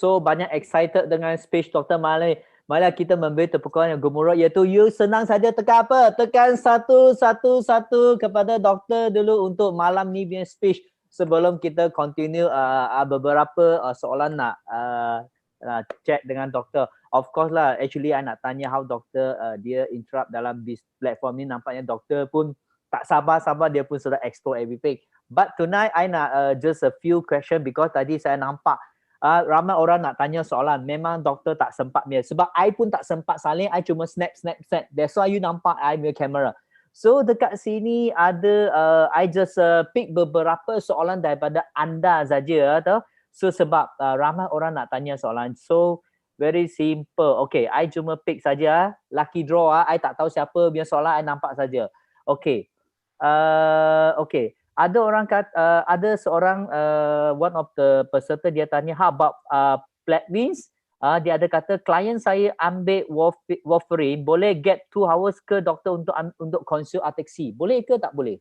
so banyak excited dengan speech Dr. Malay. Malah kita memberi tepukan yang gemuruh iaitu you senang saja tekan apa? Tekan 111 kepada doktor dulu untuk malam ni punya speech sebelum kita continue beberapa soalan nak check dengan doktor. Of course lah, actually I nak tanya how doktor dia interrupt dalam this platform ni. Nampaknya doktor pun tak sabar-sabar, dia pun sudah explore everything. But tonight I nak just a few question because tadi saya nampak ramai orang nak tanya soalan. Memang doktor tak sempat dia. Sebab I pun tak sempat salin, I cuma snap. That's why you nampak I punya kamera. So dekat sini ada, I just pick beberapa soalan daripada anda saja. So sebab ramai orang nak tanya soalan. So very simple. Okay, I cuma pick saja. Lucky draw. I tak tahu siapa punya soalan, I nampak saja. Okay. Okay. Ada orang ada seorang one of the peserta dia tanya how about Plavix. Dia ada kata klien saya ambil warfarin, boleh get 2 hours ke doktor untuk consume Artix-C? Boleh ke tak boleh?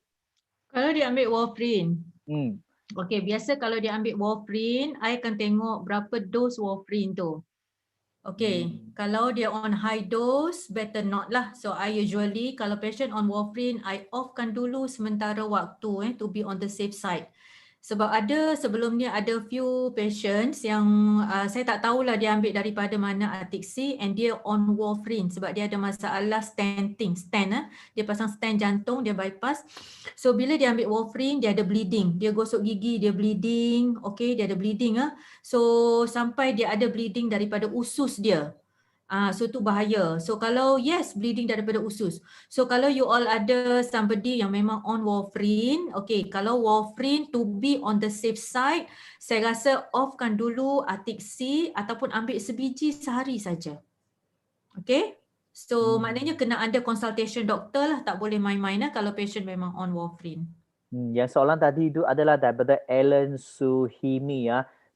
Kalau dia ambil warfarin. Okay, biasa kalau dia ambil warfarin, I akan tengok berapa dos warfarin tu. Okay, kalau dia on high dose, better not lah. So I usually kalau patient on warfarin, I offkan dulu sementara waktu to be on the safe side. Sebab ada sebelum ni ada few patients yang saya tak tahulah dia ambil daripada mana Artix-C and dia on warfarin sebab dia ada masalah stand. Dia pasang stand jantung, dia bypass. So bila dia ambil warfarin, dia ada bleeding. Dia gosok gigi, dia bleeding. Okay, dia ada bleeding. So sampai dia ada bleeding daripada usus dia. So tu bahaya. So kalau yes, bleeding daripada usus. So kalau you all ada somebody yang memang on warfarin, okay, kalau warfarin to be on the safe side, saya rasa offkan dulu Artix-C ataupun ambil sebiji sehari saja. Okay. So maknanya kena ada consultation doktor lah, tak boleh main-main kalau patient memang on warfarin. Yang soalan tadi itu adalah daripada Alan Suhimi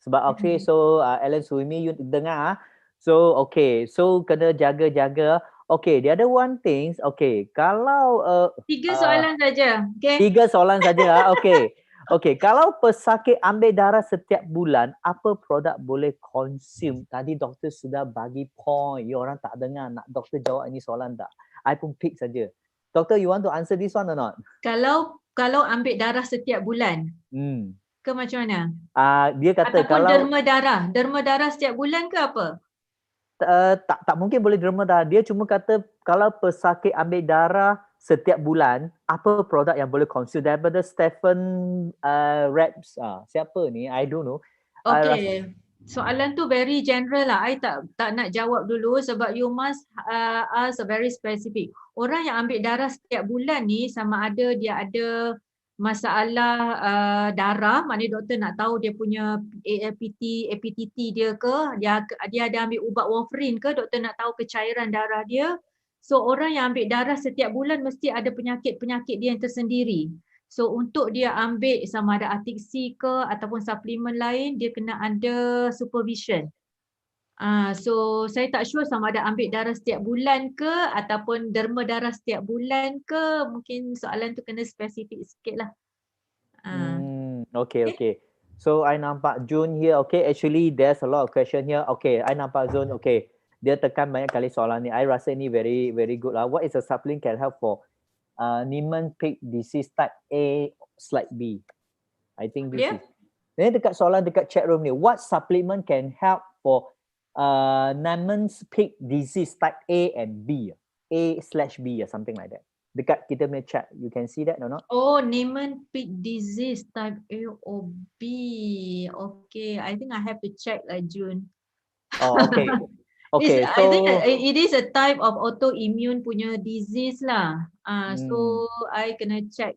Sebab okay, so Alan Suhimi you dengar So okay, so kena jaga-jaga. Okay, the other one things, okay, kalau 3 soalan saja. Okay. 3 soalan saja. Okay. Okay, kalau pesakit ambil darah setiap bulan, apa produk boleh consume? Tadi doktor sudah bagi point. You orang tak dengar, nak doktor jawab ini soalan tak? I pun pick saja. Doktor, you want to answer this one or not? Kalau ambil darah setiap bulan. Ke macam mana? Dia kata ataupun kalau derma darah setiap bulan ke apa? Tak mungkin boleh derma darah. Dia cuma kata kalau pesakit ambil darah setiap bulan, apa produk yang boleh consume daripada Stephen Raps. Siapa ni? I don't know. Okay. Soalan tu very general lah. I tak nak jawab dulu sebab you must ask a very specific. Orang yang ambil darah setiap bulan ni sama ada dia ada masalah darah, maknanya doktor nak tahu dia punya APTT dia ke, dia ada ambil ubat warfarin ke, doktor nak tahu kecairan darah dia. So orang yang ambil darah setiap bulan mesti ada penyakit-penyakit dia yang tersendiri. So untuk dia ambil sama ada Artix-C ke ataupun suplemen lain, dia kena ada supervision. So saya tak sure sama ada ambil darah setiap bulan ke ataupun derma darah setiap bulan ke. Mungkin soalan tu kena spesifik sikit lah. Okay. So I nampak June here. Okay, actually there's a lot of question here. Okay, I nampak June. Okay, dia tekan banyak kali soalan ni. I rasa ni very very good lah. What is a supplement can help for Niemann-Pick disease type A/B? I think this is. Ni dekat soalan dekat chat room ni. What supplement can help for Niemann-Pick disease type A and B, A/B or something like that. Dekat kita punya chat, you can see that or not? Oh, Niemann-Pick disease type A or B. Okay, I think I have to check June. Oh, okay. Okay, I think it is a type of autoimmune punya disease lah. So I kena check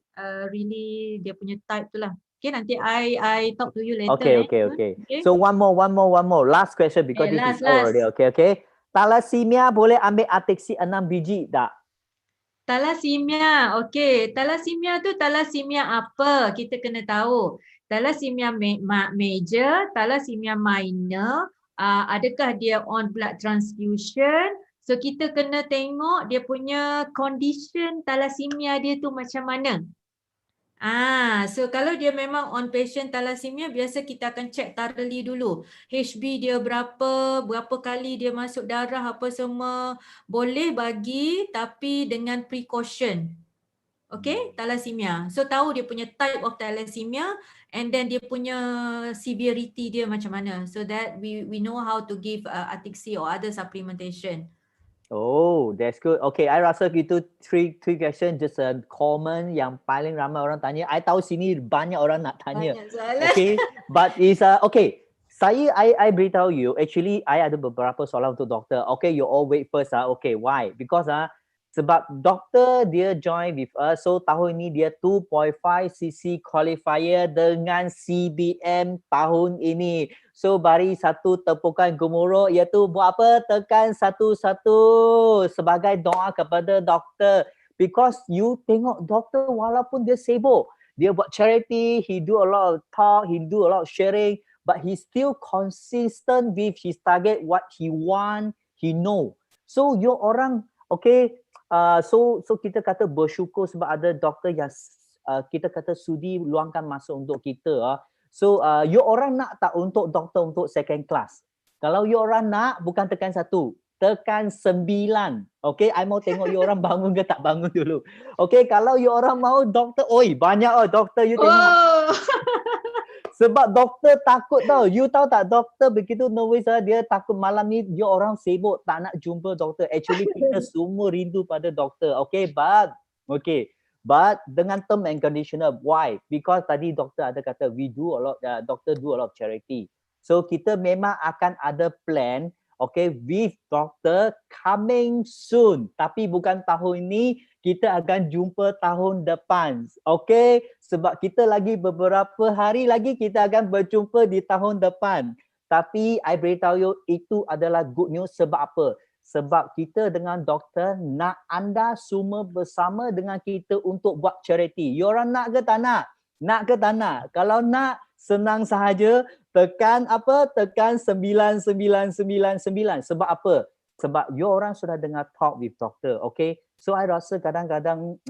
really dia punya type tu lah. Okay, nanti I talk to you later. Okay. So one more. Last question because this is already. Okay. Thalassemia boleh ambil Artix-C 6 biji tak? Thalassemia, okay. Thalassemia tu thalassemia apa? Kita kena tahu. Thalassemia major, thalassemia minor, adakah dia on blood transfusion? So kita kena tengok dia punya condition thalassemia dia tu macam mana. So kalau dia memang on patient thalassemia, biasa kita akan check thoroughly dulu. HB dia berapa kali dia masuk darah apa semua. Boleh bagi tapi dengan precaution. Okay, thalassemia. So tahu dia punya type of thalassemia and then dia punya severity dia macam mana. So that we know how to give Artixi or other supplementation. Oh, that's good. Okay, I rasa itu three question just a common yang paling ramai orang tanya. I tahu sini banyak orang nak tanya. Banyak soalan. Okay, but is okay. I beritahu you. Actually, I ada beberapa soalan untuk doktor. Okay, you all wait first. Okay, why? Because sebab doktor dia join with us. So tahun ini dia 2.5 cc qualifier dengan CBM tahun ini. So beri satu tepukan gemuruh iaitu buat apa? Tekan satu-satu sebagai doa kepada doktor. Because you tengok doktor walaupun dia sibuk, dia buat charity, he do a lot of talk, he do a lot of sharing, but he still consistent with his target, what he want, he know. So you orang, okay, so kita kata bersyukur sebab ada doktor yang kita kata sudi luangkan masa untuk kita. So you orang nak tak untuk doktor untuk second class? Kalau you orang nak, bukan tekan 1, tekan 9. Okay, I mau tengok you orang bangun ke tak bangun dulu. Okay, kalau you orang mau doktor, oi banyak doktor you tengok. Oh. Sebab doktor takut tau. You tahu tak doktor begitu nervous dia takut malam ni dia orang sibuk tak nak jumpa doktor. Actually kita semua rindu pada doktor. Okay, but dengan term and conditioner. Why? Because tadi doktor ada kata doctor do a lot of charity. So kita memang akan ada plan, okay, with doctor coming soon. Tapi bukan tahun ini, kita akan jumpa tahun depan. Okay, sebab kita lagi beberapa hari lagi kita akan berjumpa di tahun depan. Tapi I beritahu you itu adalah good news sebab apa? Sebab kita dengan doktor nak anda semua bersama dengan kita untuk buat charity. You orang nak ke tak nak? Nak ke tak nak? Kalau nak, senang sahaja tekan apa? Tekan 9999. Sebab apa? Sebab you orang sudah dengar talk with doktor, okay? So I rasa kadang-kadang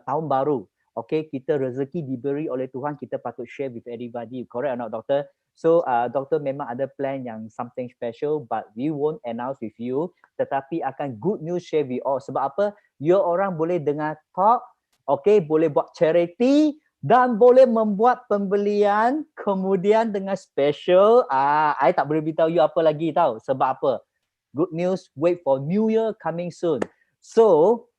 tahun baru, okay, kita rezeki diberi oleh Tuhan, kita patut share with everybody, correct or not doktor? So doktor memang ada plan yang something special, but we won't announce with you, tetapi akan good news share with all. Sebab apa? You orang boleh dengar talk, okay, boleh buat charity dan boleh membuat pembelian, kemudian dengan special, I tak boleh beritahu you apa lagi tahu. Sebab apa? Good news, wait for New Year coming soon. So,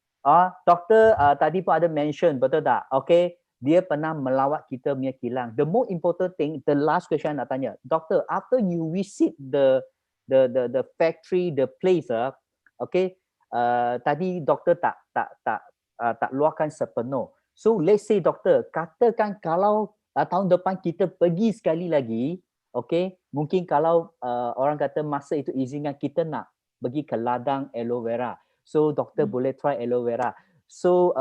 doktor tadi pun ada mention, betul tak? Okay, dia pernah melawat kita punya kilang. The most important thing, the last question nak tanya, doktor, after you visit the factory, the place, okay, tadi doktor tak luahkan sepenuh. So let's say doktor, katakan kalau tahun depan kita pergi sekali lagi, okay, mungkin kalau orang kata masa itu izinkan kita nak pergi ke ladang aloe vera. So doktor boleh try aloe vera. So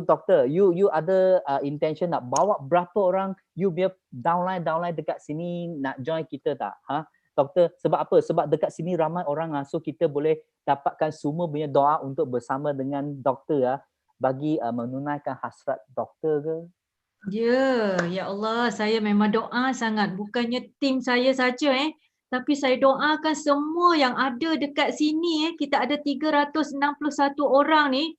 doktor, you ada intention nak bawa berapa orang you punya downline dekat sini nak join kita tak? Doktor, sebab apa? Sebab dekat sini ramai orang, so kita boleh dapatkan semua punya doa untuk bersama dengan doktor bagi menunaikan hasrat doktor ke? Ya Allah, saya memang doa sangat. Bukannya tim saya saja tapi saya doakan semua yang ada dekat sini kita ada 361 orang ni.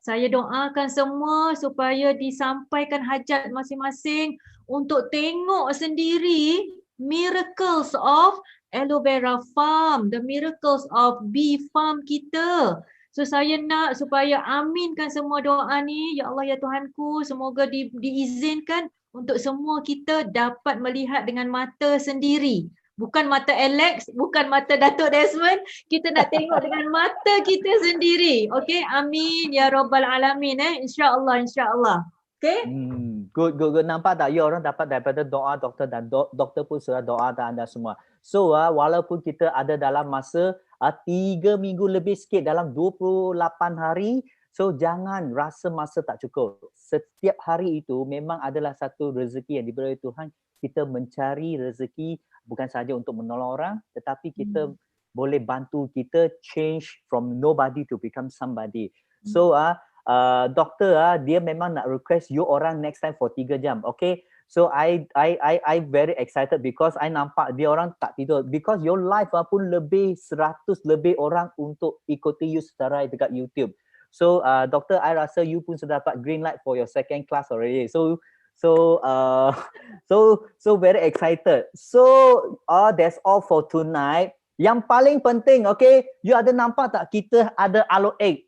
Saya doakan semua supaya disampaikan hajat masing-masing untuk tengok sendiri miracles of aloe vera farm, the miracles of bee farm kita. So saya nak supaya aminkan semua doa ni. Ya Allah, ya Tuhanku, semoga diizinkan untuk semua kita dapat melihat dengan mata sendiri. Bukan mata Alex, bukan mata Datuk Desmond. Kita nak tengok dengan mata kita sendiri. Okay, amin ya Rabbal Alamin. InsyaAllah, insyaAllah. Okay? Good. Nampak tak? You orang dapat daripada doa doktor dan doktor pun sudah doa dan anda semua. So walaupun kita ada dalam masa 3 minggu lebih sikit dalam 28 hari, so jangan rasa masa tak cukup. Setiap hari itu memang adalah satu rezeki yang diberi Tuhan. Kita mencari rezeki bukan sahaja untuk menolong orang, tetapi kita boleh bantu kita change from nobody to become somebody. So doktor dia memang nak request you orang next time for 3 jam. Okay. So I very excited because I nampak dia orang tak tidur because your live pun lebih 100 lebih orang untuk ikuti you secara dekat YouTube. So doktor, I rasa you pun sudah dapat green light for your second class already. So very excited. So that's all for tonight. Yang paling penting, okay, you ada nampak tak kita ada aloe egg.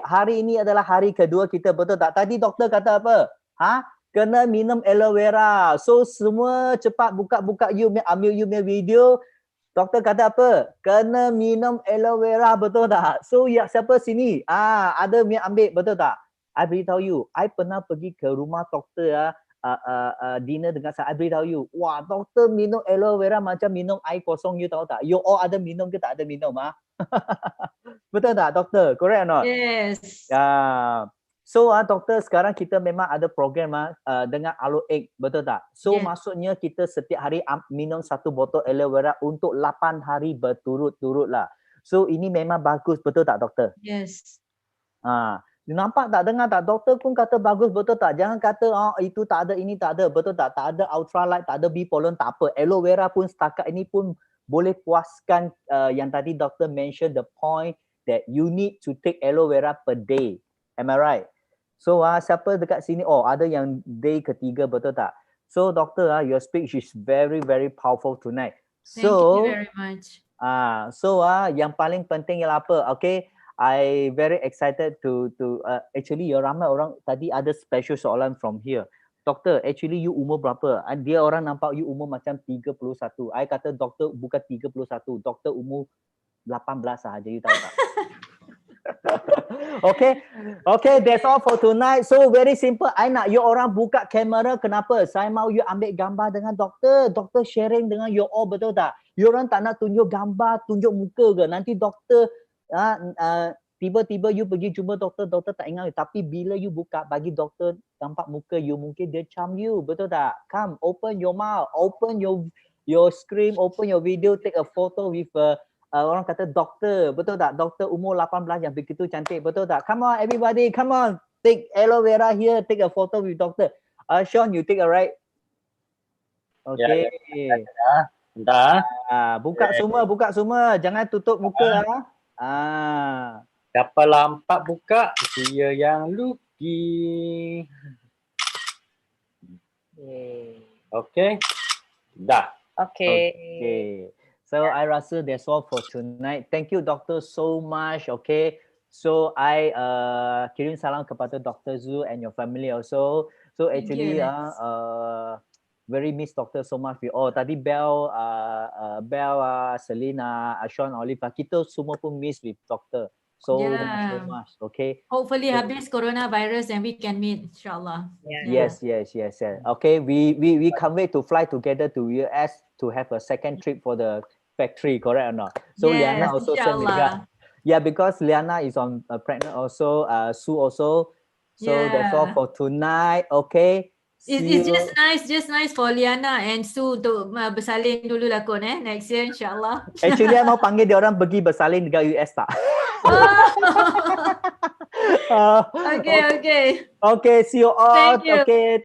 Hari ini adalah hari kedua kita, betul tak? Tadi doktor kata apa? Kena minum aloe vera. So semua cepat buka you ambil you punya video. Doktor kata apa? Kena minum aloe vera, betul tak? So ya siapa sini? Ada punya ambil, betul tak? I beritahu you, I pernah pergi ke rumah doktor dinner dengan saya. I beritahu you, wah doktor minum aloe vera macam minum air kosong, you tahu tak? You all ada minum ke tak ada minum? Betul tak doktor? Correct or not? Yes. So doktor, sekarang kita memang ada program dengan aloe egg, betul tak? So maksudnya kita setiap hari minum 1 botol aloe vera untuk 8 hari berturut-turut lah. So ini memang bagus, betul tak doktor? Yes. Nampak tak, dengar tak? Doktor pun kata bagus, betul tak? Jangan kata itu tak ada, ini tak ada, betul tak? Tak ada ultralight, tak ada bee pollen, tak apa. Aloe vera pun setakat ini pun boleh puaskan yang tadi doktor mention the point that you need to take aloe vera per day. Am I right? So siapa dekat sini? Ada yang day ketiga, betul tak? So doctor, your speech is very very powerful tonight. Thank you very much. Yang paling penting ialah apa? Okay, I very excited to actually ramai orang tadi ada special soalan from here. Doktor, actually you umur berapa? Dia orang nampak you umur macam 31. I kata doktor bukan 31, doktor umur 18 sahaja, you tahu tak? Okay, that's all for tonight. So very simple. I nak you orang buka kamera. Kenapa? Saya mau you ambil gambar dengan doktor. Doktor sharing dengan you all, betul tak? You orang tak nak tunjuk gambar, tunjuk muka ke? Nanti doktor tiba-tiba you pergi jumpa doktor, doktor tak ingat you. Tapi bila you buka, bagi doktor nampak muka you, mungkin dia charm you, betul tak? Come, open your mouth, open your screen, open your video, take a photo with orang kata doktor, betul tak? Doktor umur 18 yang begitu cantik, betul tak? Come on everybody, come on. Take aloe vera here, take a photo with doctor. Sean, you take a right? Okay. Bentar. Buka semua. Jangan tutup muka. Siapa lampak buka, dia yang luki. Okay. Dah. Okay. So I rasa that's all for tonight. Thank you doctor so much. Okay. So I kirim salam kepada Dr. Zul and your family also. So actually very miss doctor so much. Tadi Bel, Selina, Sean, Oliver, kita semua pun miss with doctor. So much. Okay. Hopefully habis coronavirus and we can meet, inshallah. Yes. Okay, we can't wait to fly together to US to have a second trip for the factory, correct or not? So Liana also sent me that. Yeah, because Liana is on pregnant also, Sue also. So that's all for tonight. Okay. It's just nice for Liana and Sue untuk bersalin dulu lah kot next year insyaAllah. Actually, I mau panggil dia orang pergi bersalin dekat US tak? Okay. Okay, see you all. Thank you. Okay.